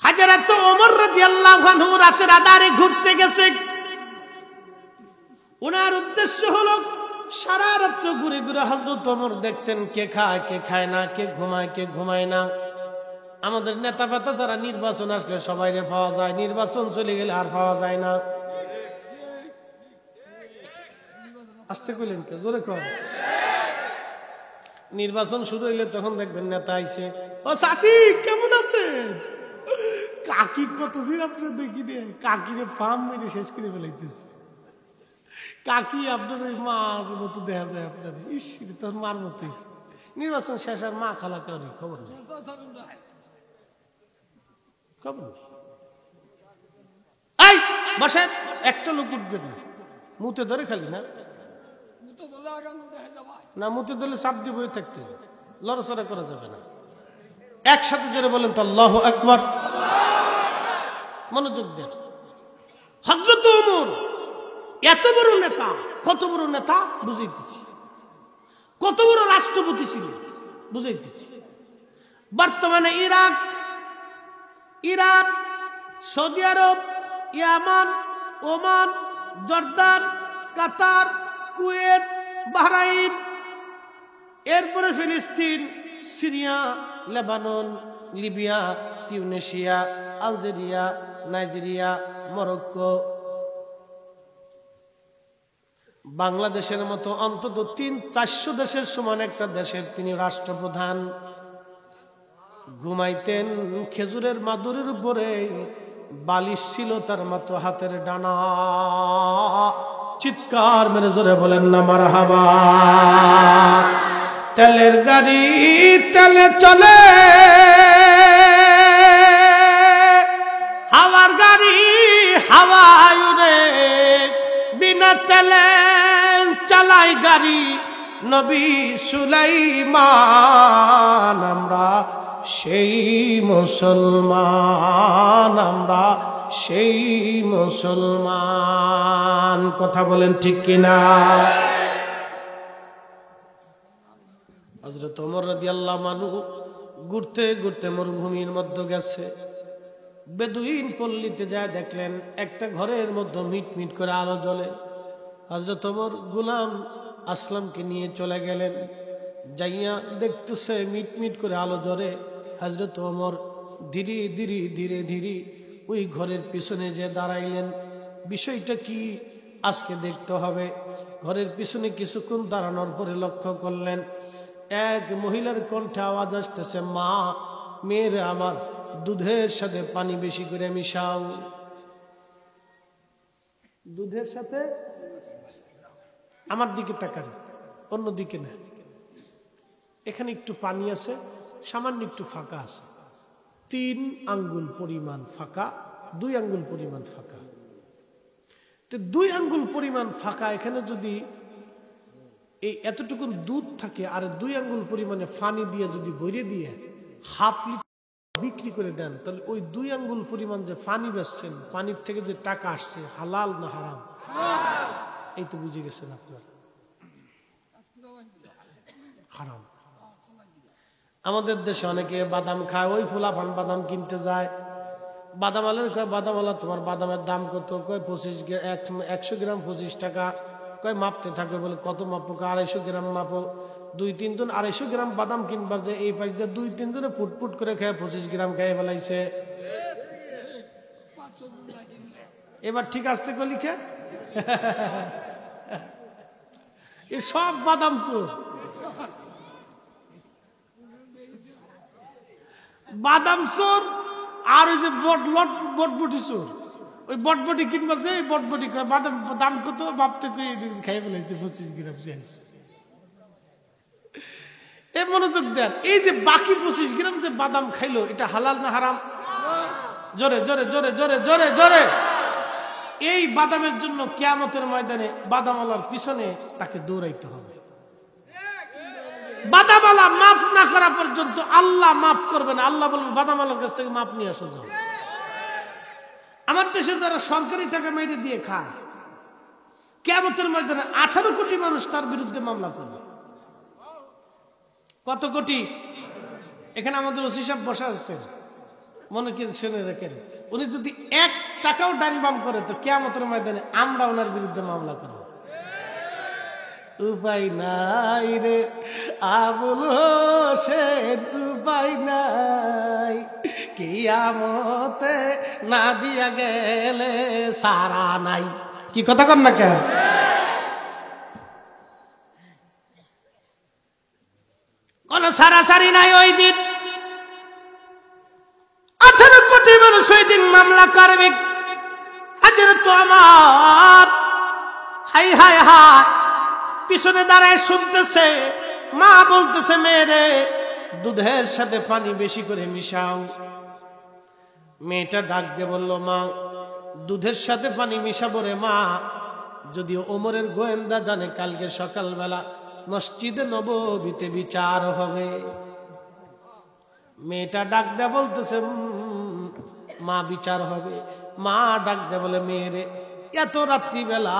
হযরত ওমর রাদিয়াল্লাহু আনহু রাতের আধারে ঘুরতে গেছে। ওনার উদ্দেশ্য হলো সারা রাত ঘুরে ঘুরে হযরত ওমর দেখতেন কে খায় কে খায় না, কে ঘুমায় কে ঘুমায় না। আমাদের নেতা পেতা যারা নির্বাচন আসলে সবাই রে পাওয়া যায়, নির্বাচন চলে গেলে আর পাওয়া যায় না। আসতে কইলেন কে, জোরে কর। নির্বাচন শুরু হইলে তখন দেখবেন নেতা আইছে, ও চাচি কেমন আছে, কাকি কত দিন আপনার দেখি রে, কাকিরে ফার্ম মেরে শেষ করে ফেলাইতেছে। কাকি আপনার ওই মার মতো দেখা যায় আপনার, ইস তোর মার মতো হয়েছে। নির্বাচন শেষ আর মা খালা কারি খবর নেই, খবর নেই। এই বসেন, একটা লোক উঠবেন না, মুতে ধরে খালি না, না মুতে ধরলে চাপ দিয়ে বয়ে থাকতে হবে, লড়াচড়া করা যাবে না। একসাথে জোরে বলেন তো আল্লাহু আকবার। মনোযোগ দেন। হযরত ওমর এত বড় নেতা, কত বড় নেতা বুঝাইতেছি, কত বড় রাষ্ট্রপতি ছিল বুঝাইতেছি। বর্তমানে ইরাক, ইরান, সৌদি আরব, ইয়ামান, ওমান, জর্দান, কাতার, কুয়েত, বাহরাইন, এরপরে ফিলিস্তিন, Syria, Lebanon, Libya, Tunisia, Algeria, Nigeria, Morocco, বাংলাদেশের মতো অন্তত 300-400 দেশের সমান একটা দেশের তিনি রাষ্ট্রপ্রধান। ঘুমাইতেন খেজুরের মাদুরের উপরে, বালিশ ছিল তার মাত্র হাতের ডানা। চিৎকার মেরে জোরে বলেন না মারহাবা। তেলের গাড়ি তেলে চলে, হাওয়ার গাড়ি হাওয়ায় উড়ে, বিনা তেলে চালাই গাড়ি নবী সুলাইমান। আমরা সেই মুসলমান, আমরা সেই মুসলমান। কথা বলেন ঠিক কিনা? হযরত ওমর রাদিয়াল্লাহু আনহু ঘুরতে ঘুরতে মরুভূমির মধ্যে গেছে। বেদুইন পল্লীতে যায় দেখলেন একটা ঘরের মধ্যে মিটমিট করে আলো জ্বলে। হযরত ওমর গোলাম আসলামকে নিয়ে চলে গেলেন। যাইয়া দেখতেছে মিটমিট করে আলো জ্বলে। হযরত ওমর ধীরে ধীরে ধীরে ধীরে ওই ঘরের পিছনে যে দাঁড়াইলেন। বিষয়টা কি আজকে দেখতে হবে। ঘরের পিছনে কিছুক্ষণ দাঁড়ানোর পরে লক্ষ্য করলেন এক মহিলার কণ্ঠে আওয়াজ আসতেছে, মা, মেয়েরে আমার দুধের সাথে পানি বেশি করে মিশাও। দুধের সাথে, আমার দিকে তাকান, অন্য দিকে না। এখানে একটু পানি আছে, সামান্য একটু ফাঁকা আছে, 3 আঙ্গুল পরিমাণ ফাঁকা, 2 আঙ্গুল পরিমাণ ফাঁকা। তো 2 আঙ্গুল পরিমাণ ফাঁকা এখানে যদি এই এতটুকু দুধ থাকে আর 2 আঙ্গুল পরিমাণে পানি দিয়ে যদি ভরে দিয়ে হাফ লিটার বিক্রি করে দেন, তাহলে ওই 2 আঙ্গুল পরিমাণ যে পানি বেচছেন, পানির থেকে যে টাকা আসছে হালাল না হারাম? এই তো বুঝে গেছেন আপনারা, হারাম। আমাদের দেশে অনেকে বাদাম খায়, ওই ফুলাফান বাদাম কিনতে যায়। বাদামালের কয়, বাদামালা তোমার বাদামের দাম কত? কয় 100 গ্রাম 25 টাকা। কয় মাপতে থাকে, বলে কত মাপো? 250 গ্রাম মাপো। 2-3 জন 250 গ্রাম বাদাম কিনবার যে এই পাশ দিয়ে 2-3 জনে ফুটফুট করে খেয়ে 25 গ্রাম খেয়ে ফেলাইছে। এবার ঠিক আসতে কলি খে এ সব বাদাম চোর, বাদাম চোর। আর ওই যে বটবটি চোর, ওই বটবটি কিনবার যে বটবটি বাদাম দাম কত ভাবতে খাই ফেলাইছে 25 গ্রাম শেষ। এ মনোযোগ দেন, এই যে বাকি 25 গ্রাম যে বাদাম খাইলো, এটা হালাল না হারাম? জোরে জোরে জোরে জোরে জোরে জোরে। এই বাদামের জন্য কিয়ামতের ময়দানে বাদামওয়ালার পিছনে তাকে দৌড়াইতে হবে। বাদামওয়ালা মাফ না করা পর্যন্ত আল্লাহ মাফ করবেন। আল্লাহ বলবেন বাদামওয়ালার কাছ থেকে মাফ নিয়ে আসো যাও। আমার দেশে যারা সরকারি টাকা মেরে দিয়ে খায়, কিয়ামতের ময়দানে 18 কোটি মানুষ তার বিরুদ্ধে মামলা করবে। কত কোটি? এখানে আমাদের ওসি সাহেব বসা আছেন, মনে কি শুনে রাখেন, উনি যদি 1 টাকাও ডাইন বাম করে তো কিয়ামতের ময়দানে আমরা ওনার বিরুদ্ধে মামলা করব। উপায় নাই রে আবুল হোসেন, উপায় নাই, কিয়ামতে না দিয়া গেলে সারা নাই। কি কথা কন না কেন? কোন সারাসারি নাই ওই দিন। 18 কোটি মানুষ ওই দিন মামলা করবে। হাজার তো আমার হাই হাই হাই পিছনে দাঁড়ায় শুনতেছে, মা বলতেছে মেয়েরে দুধের সাথে পানি বেশি করে মিশাও। মেয়েটা ডাক দিয়ে বলল, মা, দুধের সাথে পানি মিশাবো রে মা। যদিও ওমরের গোয়েন্দা জানে কালকে সকালবেলা মসজিদে নববীতে বিচার হবে। মেয়েটা ডাক দেয়া বলতেছে, মা বিচার হবে। মা ডাক দেয়া বলে, মেয়েরে এত রাত্রিবেলা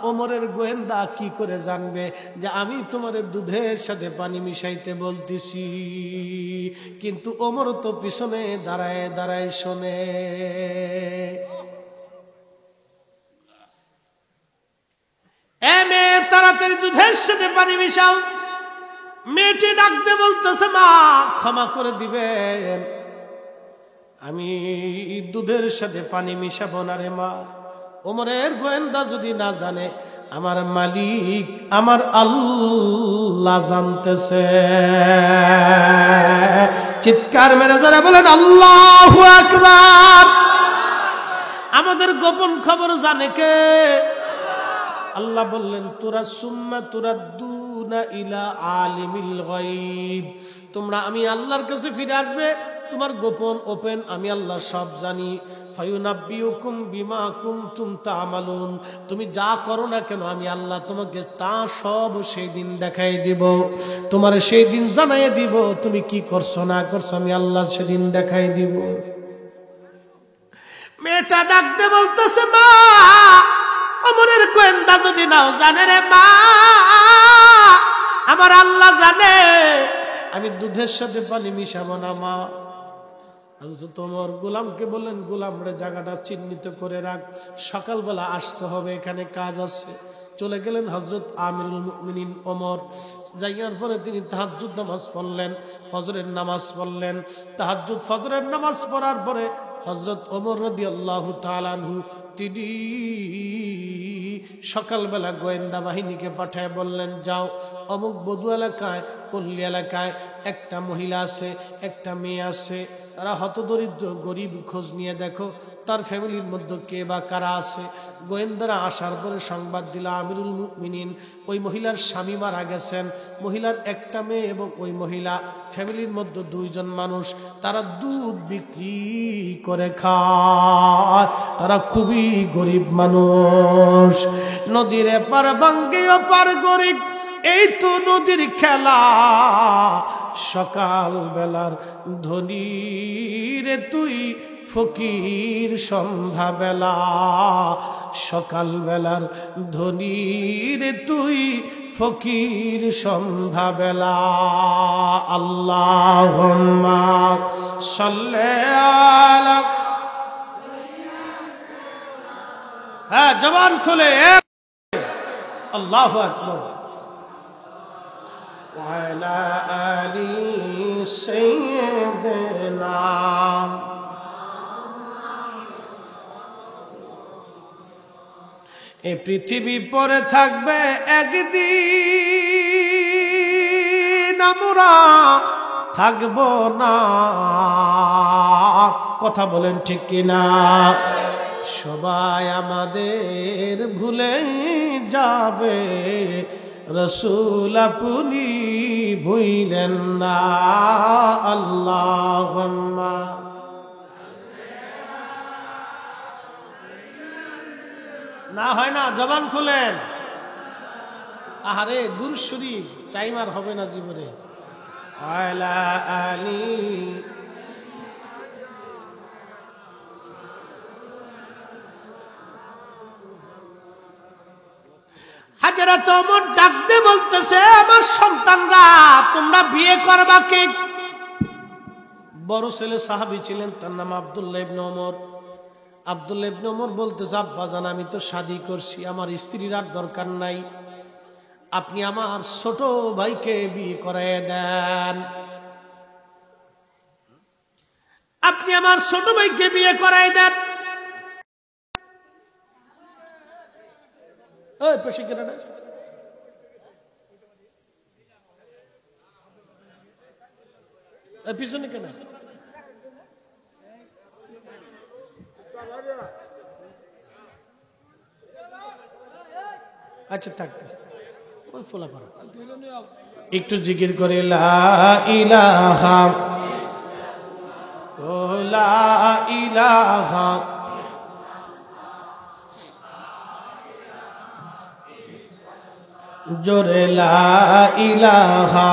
ওমরের গোয়েন্দা কি করে জানবে যে আমি তোমার দুধের সাথে পানি মিশাইতে বলতেছি? কিন্তু ওমর তো পিছনে দাঁড়ায় দাঁড়ায় শোনে। মেয়ে তাড়াতাড়ি দুধের সাথে পানি মিশাও। মেয়েটি ডাকতে বলতেছে, মা ক্ষমা করে দিবেন, আমি দুধের সাথে পানি মিশাবো না রে মা। ওমরের গোয়েন্দা যদি না জানে, আমার মালিক আমার আল্লাহ জানতেছে। চিৎকার মেরে যারা বলেন আল্লাহু আকবার। আমাদের গোপন খবর জানে কে? আল্লাহ বললেন, তুরা সুম্মা তুরাদ্দুনা ইলা আলিমিল গায়ব। তোমরা আমি আল্লাহর কাছে ফিরে আসবে, তোমার গোপন ওপেন আমি আল্লাহ সব জানি। ফায়ুনাব্বিউকুম বিমা কুনতুম তা'মালুন। তুমি যা করো না কেন আমি আল্লাহ তোমাকে তা সব সেই দিন দেখাই দিব, তোমার সেই দিন জানাই দিব। তুমি কি করছো না করছো আমি আল্লাহ সেদিন দেখাই দিব। মেয়েটা ডাকতে বলতেছে, মা ওমরের গোয়েন্দা যদি নাও জানে রে মা, আমার আল্লাহ জানে আমি দুধের সাথে পানি মিশাবো না মা। তোমার গোলামকে বললেন, গোলাম রে জায়গাটা চিহ্নিত করে রাখ, সকালবেলা আসতে হবে, এখানে কাজ আছে। চলে গেলেন হযরত আমিরুল মুমিনিন ওমর। যাইয়ার পরে তিনি তাহাজ্জুদ নামাজ পড়লেন, ফজরের নামাজ পড়লেন। তাহাজ্জুদ ফজরের নামাজ পড়ার পরে হযরত ওমর রাদিয়াল্লাহু তাআলা আনহু তিনি সকালবেলা গোয়েন্দা বাহিনীকে পাঠায় বললেন, যাও অমুক বধু এলাকায়, পল্লী এলাকায় একটা মহিলা আছে, একটা মেয়ে আছে, তারা হতদরিদ্র গরিব, খোঁজ নিয়ে দেখো তার ফ্যামিলির মধ্যে কে বা কারা আছে। গোয়েন্দারা আসার পরে সংবাদ দিল, আমিরুল মুমিনিন ওই মহিলার স্বামী মারা গেছেন, মহিলার একটা মেয়ে এবং ওই মহিলা ফ্যামিলির মধ্যে দুইজন মানুষ, তারা দুধ বিক্রি করে খায়, তারা খুবই গরিব মানুষ। নদীর এপার ভাঙ্গে ওপার গরিব, এই তো নদীর খেলা। সকাল বেলার ধনী রে তুই ফকির সন্ধ্যা বেলা, সকাল বেলার ধনী রে তুই ফকির সন্ধ্যা বেলা। আল্লাহুম্মা সাল্লি আলা। হ্যাঁ, জবান খুলে আল্লাহু আকবার। ওয়ালা আলি সাইয়্যিদিনা। এই পৃথিবী পরে থাকবে একদিন, আমরা থাকব না। কথা বলেন ঠিক কিনা? সবাই আমাদের ভুলে যাবে, রাসূল আপনি ভুলেন না। আল্লাহুম্মা। না হয় না, জবান খুলেন। আহারে দুরূদ শরীফ টাইম আর হবে না জীবনে। আলা আলি। হাজরত ওমর ডাকতে বলতেছে, আমার সন্তানরা তোমরা বিয়ে করবা কে? বড় ছেলে সাহাবী ছিলেন, তার নাম আব্দুল্লাহ ইবনে ওমর। আব্দুল্লাহ ইবনে ওমর বলতেছে, আব্বাজান আমি তো শাদী করছি, আমার স্ত্রীর আর দরকার নাই, আপনি আমার ছোট ভাইকে বিয়ে করায় দেন, আপনি আমার ছোট ভাইকে বিয়ে করায় দেন। ওই পেশি কেন পিছনে কেন? আচ্ছা থাকতে ওই ফোলা পারা একটু জিকির করে লা ইলাহা ও লা ইলাহা জোরে লা ইলাহা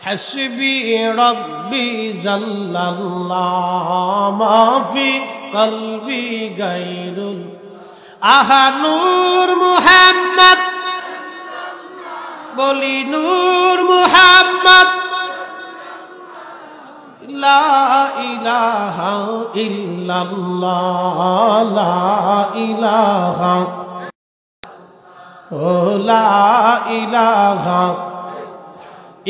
হাসবি রব্বি জাল্লাল্লাহ মা ফি কলবি গায়রুল আহা নূর মুহাম্মদ, বলি নূর মুহাম্মদ, লা ইলাহা ইল্লাল্লাহ, লা ইলাহা, ও লা ইলাহা।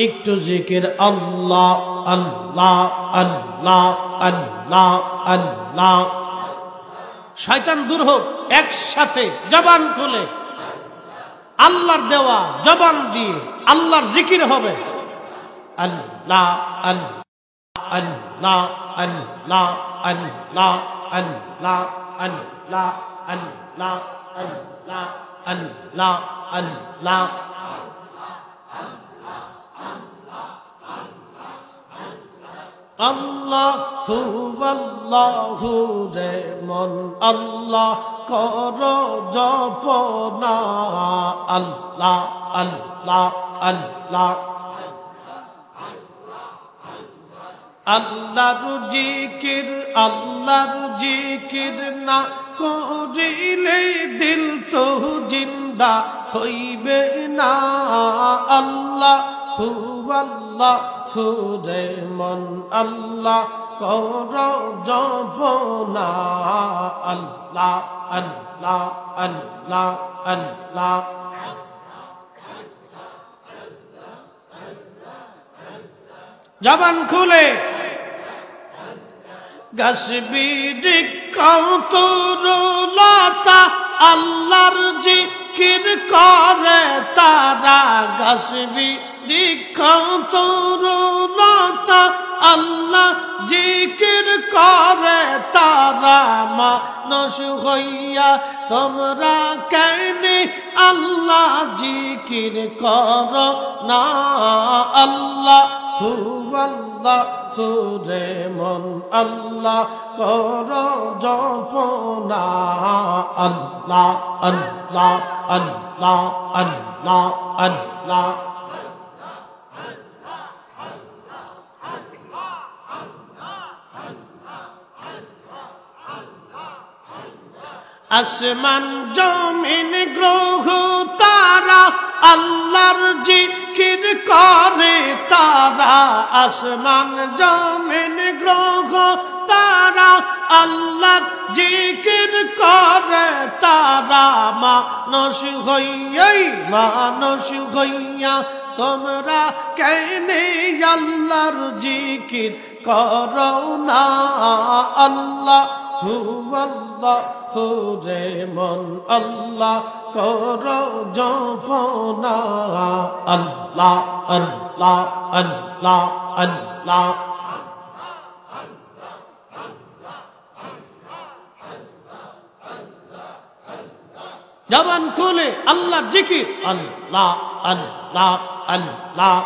একটু জিকির আল্লাহ আল্লাহ আল্লাহ আল্লাহ আল্লাহ। শয়তান দূর হোক, একসাথে জবান খুলে আল্লাহর দেওয়া জবান দিয়ে আল্লাহর জিকির হবে। আল্লাহ আল্লাহ আল্লাহ আল্লাহ আল্লাহ আল্লাহ আল্লাহ আল্লাহ আল্লাহ আল্লাহ আল্লাহ। আল্লাহু আল্লাহু রে মন আল্লাহ কর জপনা, আল্লাহ আল্লাহ আল্লাহ। আল্লাহর জিকির, আল্লাহর জিকির না করিলে দিল তো জিন্দা হইবে না। আল্লাহু আল্লাহু রে মন আল্লাহ কর জপনা, আল্লাহ আল্লাহ আল্লাহ আল্লাহ। জবান খুলে গাছবি তরুলতা আল্লাহর জিকির করে তারা, গাছবি তরুলতা আল্লাহ জিকির করে তারা। মানুষ হইয়া তোমরা কেন আল্লাহ জিকির কর না? আল্লাহু আল্লাহু রে মন আল্লাহ কর জপনা, আল্লাহ আল্লাহ আল্লাহ আল্লাহ আল্লাহ। আসমান জমিন গ্রহ তারা আল্লাহর জিকির করে তারা। আসমান জমিন গ্রহ তারা আল্লাহর জিকির করে তারা। মানুষ হইয়াই, মানুষ হইয়া তোমরা কেন আল্লাহর জিকির করো না? আল্লাহু আল্লাহু রে মন আল্লাহ কর জপনা, আল্লাহ আল্লাহ আল্লাহ আল্লাহ। জবান খুলে আল্লাহর জিকির, আল্লাহ আল্লাহ আল্লাহ।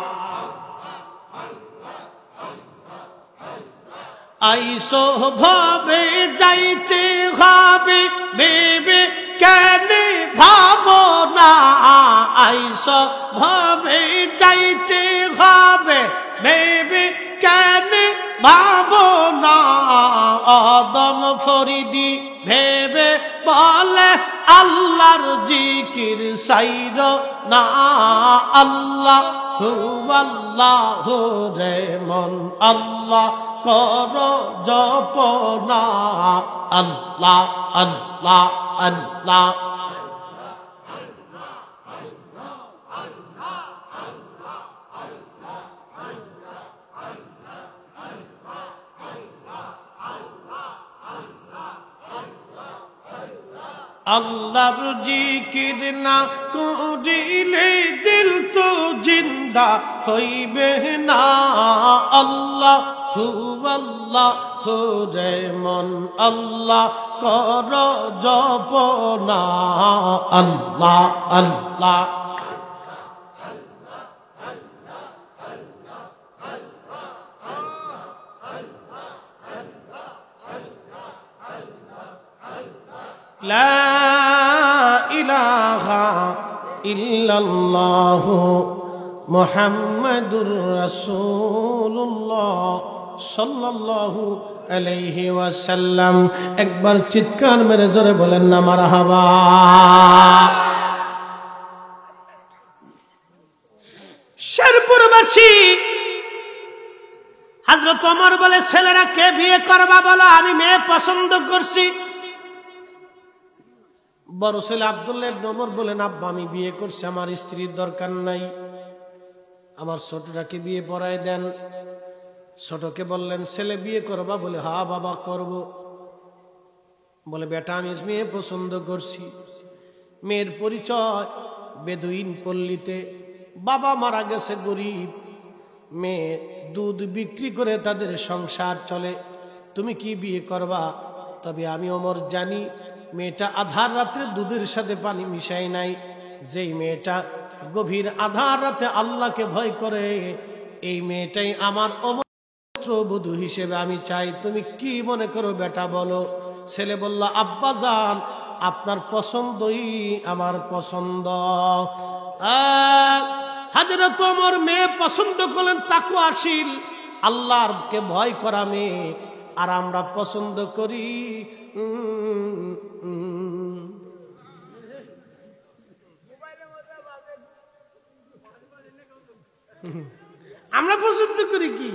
আইসো ভাবে যাইতে হবে ভেবে কেন ভাবো না? আইসো ভাবে যাইতে হবে ভেবে কেন ভাবো না? আদম ফরিদি ভেবে বলে আল্লাহর জিকির সাইর না। আল্লাহু আল্লাহু রে মন আল্লাহ কর জপনা, আল্লাহ আল্লাহ আল্লাহ। আল্লাহর জিকির না করিলে দিল তো জিন্দা হইবে না। আল্লাহু আল্লাহু রে মন আল্লাহ কর জপনা, আল্লাহ আল্লাহ। লা ইলাহা ইল্লাল্লাহু মুহাম্মাদুর রাসূলুল্লাহ সাল্লাল্লাহু আলাইহি ওয়াসাল্লাম। একবার চিৎকার মেরে জোরে বলেন না মারহাবা। শেরপুরবাসী হযরত ওমর বলে, ছেলেরা কে বিয়ে করবা বলো, আমি মেয়ে পছন্দ করছি। বড় ছেলে আব্দুল্লাহ ইবনে ওমর বলেন, আব্বা আমি বিয়ে করছি, আমার স্ত্রীর দরকার নাই, আমার ছোটটাকে বিয়ে পড়ায় দেন। ছোটকে বললেন, ছেলে বিয়ে করবা বলে, হ্যাঁ বাবা করব। বলে, বেটা আমি মেয়ে পছন্দ করছি। মেয়ের পরিচয় বেদুইন পল্লীতে, বাবা মারা গেছে গরিব, মেয়ে দুধ বিক্রি করে তাদের সংসার চলে, তুমি কি বিয়ে করবা? তবে আমি ওমর জানি মেয়েটা আধার রাত্রে দুধের সাথে পানি মিশাই নাই। যেই মেয়েটা গভীর আধার রাতে আল্লাহকে ভয় করে, এই মেয়েটাই আমার বধূ হিসেবে আমি চাই। তুমি কি মনে করো বেটা বলো। ছেলে বলল, আব্বা জান আপনার পছন্দই আমার পছন্দ। হযরত ওমর মেয়ে পছন্দ করলেন তাকওয়াশীল, আল্লাহকে ভয় করা মেয়ে। আর আমরা পছন্দ করি আমরা পছন্দ করি কি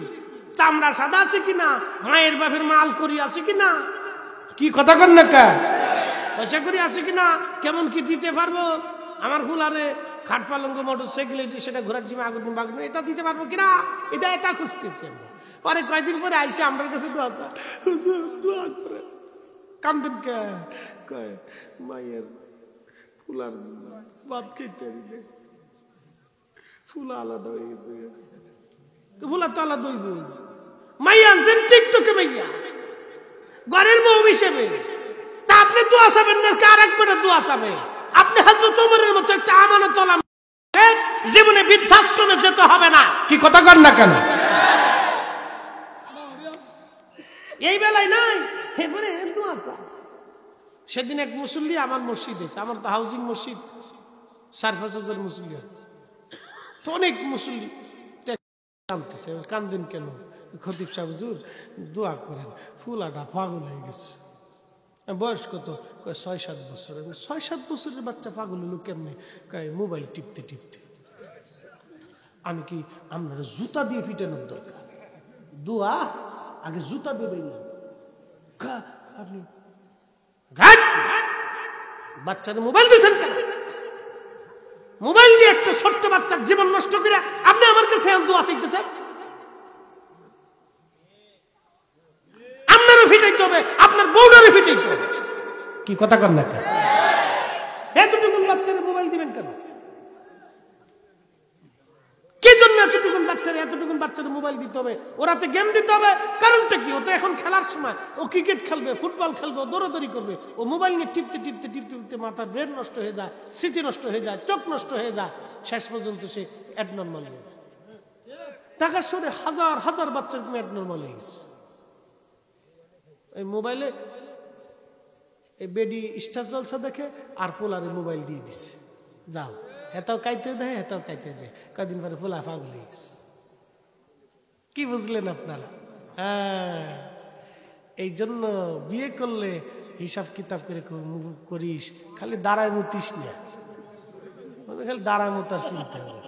চামড়া সাদা আছে কিনা, মায়ের বাপের মাল করি আছে কিনা, কি কথা কন না কা, পয়সা করি আছে কিনা, কেমন কি দিতে পারবো, আমার ফুলারে খাট পালঙ্গ মোটর সাইকেল সেটা ঘোরার জিমে আগুন বাগুন এটা দিতে পারবো কিনা, এটা খুঁজতেছি আমরা। পরে কয়েকদিন পরে আইসে আমার কাছে দোয়া করে কান্দেন কে, কয় মায়ের ফুলার বাদ খেতে দিলে ফুলা আলাদা হয়ে গেছে, ফুলা তো আলাদা হইব। মাইয়া আনছেন টিকটকে, মাইয়া ঘরের বউ হিসেবে, তা আপনি দোয়া চাবেন না, আর একবার দোয়া চাবে? আপনি হযরত ওমরের মতো একটা আমানত জীবনে বৃদ্ধাশ্রমে যেতে হবে না, কি কথা কর না কেন? এই বেলায় নাই, এরপরে দোয়া চা। সেদিন এক মুসল্লি আমার মসজিদ এসে, আমার তো হাউজিং মসজিদ, 4-5 হাজার মুসল্লি, তো অনেক মুসল্লি কাঁদতেছে। কান্দেন কেন? খতিব সাহেব হুজুর দোয়া করেন, ফুলাটা পাগল হয়ে গেছে। বয়স কত? 6-7 বছর। 6-7 বছরের বাচ্চা পাগল হলো কেমনে? মোবাইল টিপতে টিপতে। আমি কি আপনারা জুতা দিয়ে পিটানোর দরকার? দোয়া আগে জুতা দেবেন না, আপনি বাচ্চারা মোবাইল দিয়েছেন কেন? মোবাইল দিয়ে একটা ছোট্ট বাচ্চার জীবন নষ্ট করে আপনি আমার কাছে দোয়া শিখতেছেন? আপনারও ফিটাইতে হবে, আপনার বউটারও ফিটাইতে হবে, কি কথা কর না কেন? এতটুকু বাচ্চারা মোবাইল দিবেন কেন? কি জন্য এতটুকু বাচ্চারা মোবাইল দিতে হবে? ওরাতে গেম দিতে হবে, কারণটা কি? ও তো এখন খেলার সময়, ও ক্রিকেট খেলবে, ফুটবল খেলবে, দৌড়াদৌড়ি করবে, ও মোবাইল নিয়ে টিপতে টিপতে টিপতে টিপতে মাথার ব্রেন নষ্ট হয়ে যায়, স্মৃতি নষ্ট হয়ে যায়, চোখ নষ্ট হয়ে যায়, শেষ পর্যন্ত সে অ্যাবনরমাল হয়ে যায়। টাকার সরে হাজার হাজার বাচ্চার তুমি অ্যাবনরমাল হয়ে গেছে। এই মোবাইলে এই বেডি স্টার জলসা দেখে আর পোলারে মোবাইল দিয়ে দিচ্ছে, যাও এটাও কাইতে দেয়, এটাও কাইতে দেয়, কদিন পরে পোলা পাগল হয়ে গেছে। কি বুঝলেন আপনারা? হ্যাঁ, এই জন্য বিয়ে করলে হিসাব কিতাব করে করিস, খালি দাঁড়ায় মুতিস না, খালি দাঁড়ায় মুতার চিন্তা হবে।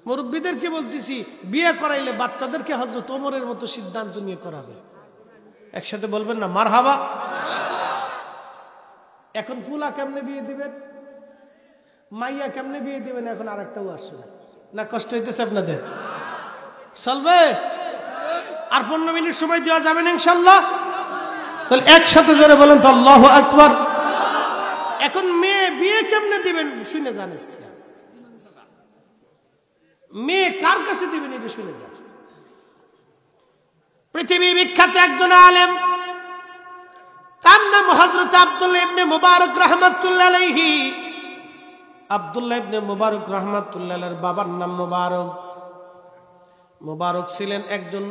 মুরব্বীদেরকে বলতেছি, বিয়ে করাইলে বাচ্চাদেরকে হযরত ওমরের মতো সিদ্ধান্ত নিয়ে করাবে। একসাথে বলবেন না মারহাবা। এখন ফুলা কেমনে বিয়ে দিবেন, মাইয়া কেমনে বিয়ে দিবেন, এখন আর একটাও আসছে না, কষ্ট হইতেছে আপনাদের? চলবে? আর 15 মিনিট সময় দেওয়া যাবে না ইনশাআল্লাহ? তাহলে একসাথে জোরে বলেন তো আল্লাহু আকবার। এখন মেয়ে বিয়ে কেমনে দিবেন শুনে জানিস, মেয়ে কার কাছে দিবেন এই যে শুনে যান। পৃথিবী বিখ্যাত একজন আলেম, তার নাম হযরত আব্দুল্লাহ ইবনে মুবারক রাহমাতুল্লাহ আলাইহি। আব্দুল্লাহ ইবনে মুবারক রাহমাতুল্লাহ আলাইহির বাবার নাম মুবারক। মুবারক ছিলেন একজন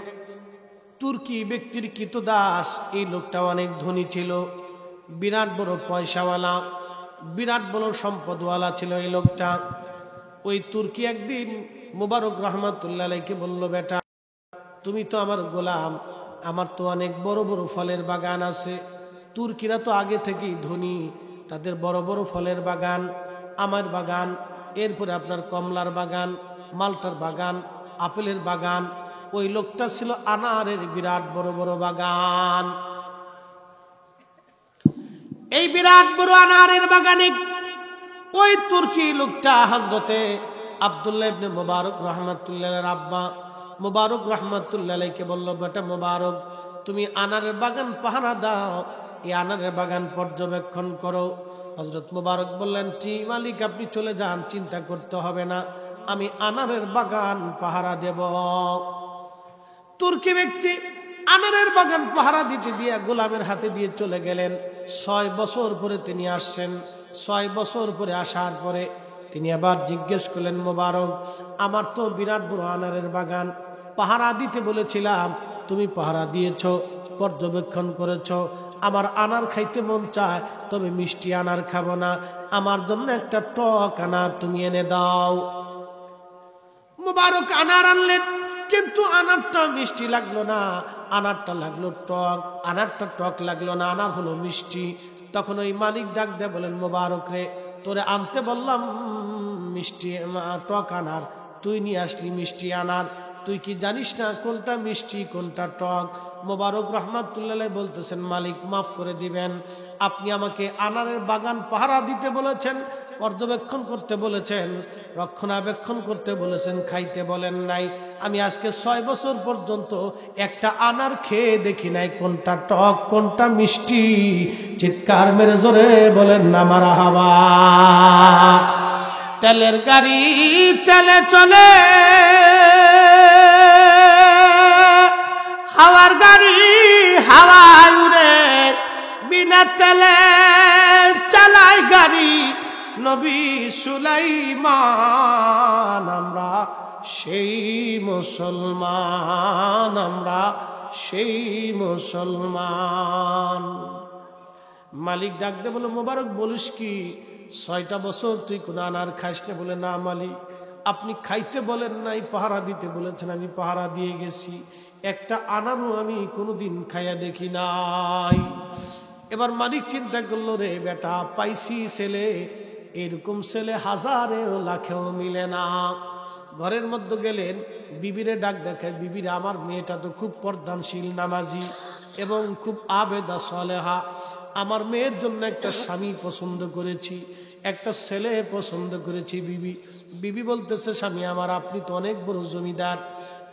তুর্কি ব্যক্তির কৃতদাস। এই লোকটা অনেক ধনী ছিল, বিরাট বড় পয়সাওয়ালা। বিরাট বড় সম্পদওয়ালা ছিল এই লোকটা। ওই তুর্কি একদিন মুবারক রহমাতুল্লাহ আলাইহিকে বলল, বেটা তুমি তো আমার গোলাম, আমার তো অনেক বড় বড় ফলের বাগান আছে। তুর্কিরা তো আগে থেকেই ধনী, তাদের বড় বড় ফলের বাগান, আমের বাগান, এরপরে আপনার কমলার বাগান, মালটার বাগান, আপেলের বাগান। ওই লোকটা ছিল আনারের বিরাট বড় বড় বাগান। এই বিরাট বড় আনারের বাগানে ওই তুর্কি লোকটা হযরতে আব্দুল্লাহ ইবনে মুবারক রাহমাতুল্লাহর আব্বা মুবারক রাহমাতুল্লাহ আলাইহিকে বলল, বেটা মুবারক তুমি আনারের বাগান পাহারা দাও, এই আনারের বাগান পর্যবেক্ষণ করো। হযরত মুবারক বললেন, ঠিক মালিক আপনি চলে যান, চিন্তা করতে হবে না, আমি আনারের বাগান পাহারা দেব। তুর্কি ব্যক্তি আনারের বাগান পাহারা দিতে দিয়ে গোলামের হাতে দিয়ে চলে গেলেন। 6 বছর পরে তিনি আসছেন। 6 বছর পরে আসার পরে তিনি আবার জিজ্ঞেস করলেন, মুবারক আমার তো বিরাট বড় আনারের বাগান, পাহারা দিতে বলেছিলাম, তুমি পাহারা দিয়েছো, পর্যবেক্ষণ করেছো, আমার আনার খাইতে মন চায়, তবে মিষ্টি আনার খাবো না, আমার জন্য একটা টক আনার তুমি এনে দাও। মুবারক আনার আনলেন, কিন্তু আনারটা মিষ্টি লাগলো না, আনারটা লাগলো টক। আনারটা টক লাগলো না, আনার হলো মিষ্টি। তখন ওই মালিক ডাক দেয়, বলেন মুবারক রে, তোরে আনতে বললাম মিষ্টি টক আনার, তুই নিয়ে আসলি মিষ্টি আনার, তুই কি জানিস না কোনটা মিষ্টি কোনটা টক? মুবারক রহমাতুল্লাহ বলতেছেন, মালিক মাফ করে দিবেন, আপনি আমাকে আনারের বাগান পাহারা দিতে বলেছেন, পর্যবেক্ষণ করতে বলেছেন, রক্ষণাবেক্ষণ করতে বলেছেন, খাইতে বলেন নাই। আমি আজকে 6 বছর পর্যন্ত একটা আনার খেয়ে দেখি নাই কোনটা টক কোনটা মিষ্টি। চিৎকার মেরে জোরে বলেন না মারহাবা। তেলের গাড়ি তেলে চলে, হাওয়ার গাড়ি হাওয়ায় উড়ে, বিনা তেলে চালায় গাড়ি নবী সুলাইমান। আমরা সেই মুসলমান, আমরা সেই মুসলমান। মালিক ডাক দে বলে, মুবারক বলিস কি 6টা বছর তুই কোন আনার খাইস না? বলে, না মালিক আপনি খাইতে বলেন নাই, পাহারা দিতে বলেছেন, আমি পাহারা দিয়ে গেছি, একটা আনারও আমি কোনোদিন খাইয়া দেখি নাই। এবার মালিক চিন্তা করলো, রে বেটা পাইছি ছেলে, এরকম ছেলে হাজারেও লাখেও মিলে না। ঘরের মধ্যে গেলেন, বিবিরে ডাক দেখে, বিবিরে আমার মেয়েটা তো খুব পর্দানশীল, নামাজি এবং খুব আবেদা সলেহা, আমার মেয়ের জন্য একটা স্বামী পছন্দ করেছি, একটা ছেলে পছন্দ করেছি। বিবি বলতেছে, স্বামী আমার আপনি তো অনেক বড় জমিদার,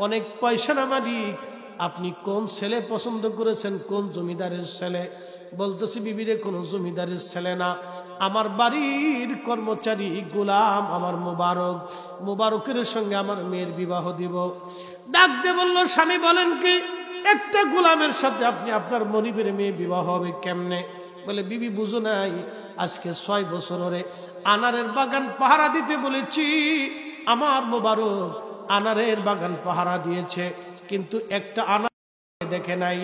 অনেক পয়সার মালিক, আপনি কোন ছেলে পছন্দ করেছেন, কোন জমিদারের ছেলে? বলতেছি, বিবিরে কোনো জমিদারের ছেলে না, আমার বাড়ির কর্মচারী গোলাম আমার মুবারক, মুবারকের সঙ্গে আমার মেয়ের বিবাহ দিব। ডাক দে বলল, স্বামী বলেন কি, একটা গোলামের সাথে আপনি আপনার মনিবের মেয়ে বিবাহ হবে কেমনে? বলে, বিবি বুঝো নাই, আজকে 6 বছর ধরে আনারের বাগান পাহারা দিতে বলেছি, আমার মুবারক আনারের বাগান পাহারা দিয়েছে, কিন্তু একটা আনার দেখে নাই।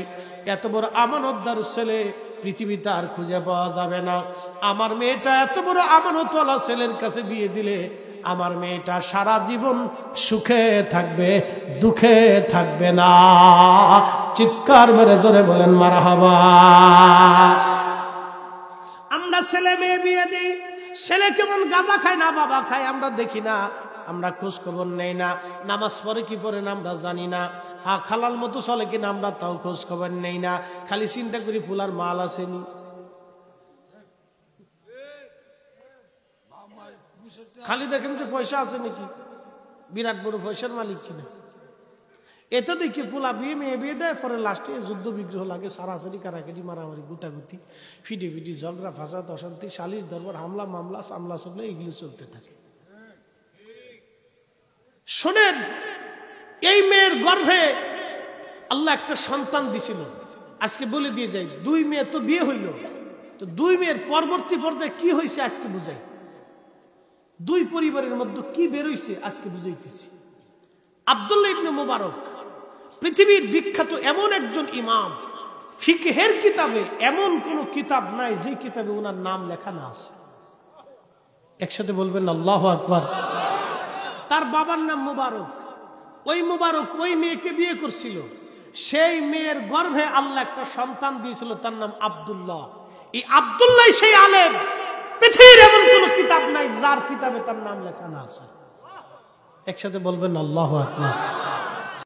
এত বড় আমানতদার ছেলে পৃথিবীতে আর খুঁজে পাওয়া যাবে না। আমার মেয়েটা এত বড় আমানতওয়ালা ছেলের কাছে বিয়ে দিলে আমার মেয়েটা সারা জীবন সুখে থাকবে, দুঃখে থাকবে না। চিৎকার মেরে জোরে বলেন মারহাবা। আমরা ছেলে মেয়ে বিয়ে দিই, ছেলে কেমন গাঁজা খায় না বাবা খায় আমরা দেখি না, আমরা খোঁজ খবর নেই না, নামাজ পড়ে কি পড়ে না আমরা জানি না, হ্যাঁ খালাল মতো চলে কিনা আমরা তাও খোঁজ খবর নেই না, খালি চিন্তা করি ফুলার মাল আসেনি। খালি দেখেন যে পয়সা আছে নাকি, বিরাট বড় পয়সার মালিক কিনা। এত দেখি ফুলা বিয়ে মেয়ে বিয়ে দেয়, পরে লাস্টে যুদ্ধ বিগ্রহ লাগে, সারাসারি কারাকারি মারামারি গুতাগুতি ফিটি ঝগড়া ফাসাদ অশান্তি, সালিশ দরবার হামলা মামলা সামলা সামলা এগুলো চলতে থাকে। শোনেন, এই মেয়ের গর্ভে আল্লাহ একটা সন্তান দিছিল। আজকে বলে দিয়ে যাই, 2 মেয়ে তো বিয়ে হইল, তো 2 মেয়ের পরবর্তী পর্যায়ে কি হয়েছে আজকে বুঝাই। 2 পরিবারের মধ্যে কি বের হইছে আজকে বুঝাইতেছি। আব্দুল্লাহ ইবনে মুবারক পৃথিবীর বিখ্যাত এমন একজন ইমাম, ফিকহের কিতাবে এমন কোন কিতাব নাই যে কিতাবে ওনার নাম লেখা না আছে। একসাথে বলবেন আল্লাহু আকবার। তার বাবার নাম মুবারক। ওই মুবারক ওই মেয়েকে বিয়ে করছিল, সেই মেয়ের গর্ভে আল্লাহ একটা সন্তান দিয়েছিল, তার নাম আব্দুল্লাহ। এই আব্দুল্লাহ সেই আলেম, পৃথিবীর এমন কোন কিতাব নাই যার কিতাবে তার নাম লেখা না আছে। একসাথে বলবেন আল্লাহু আকবার।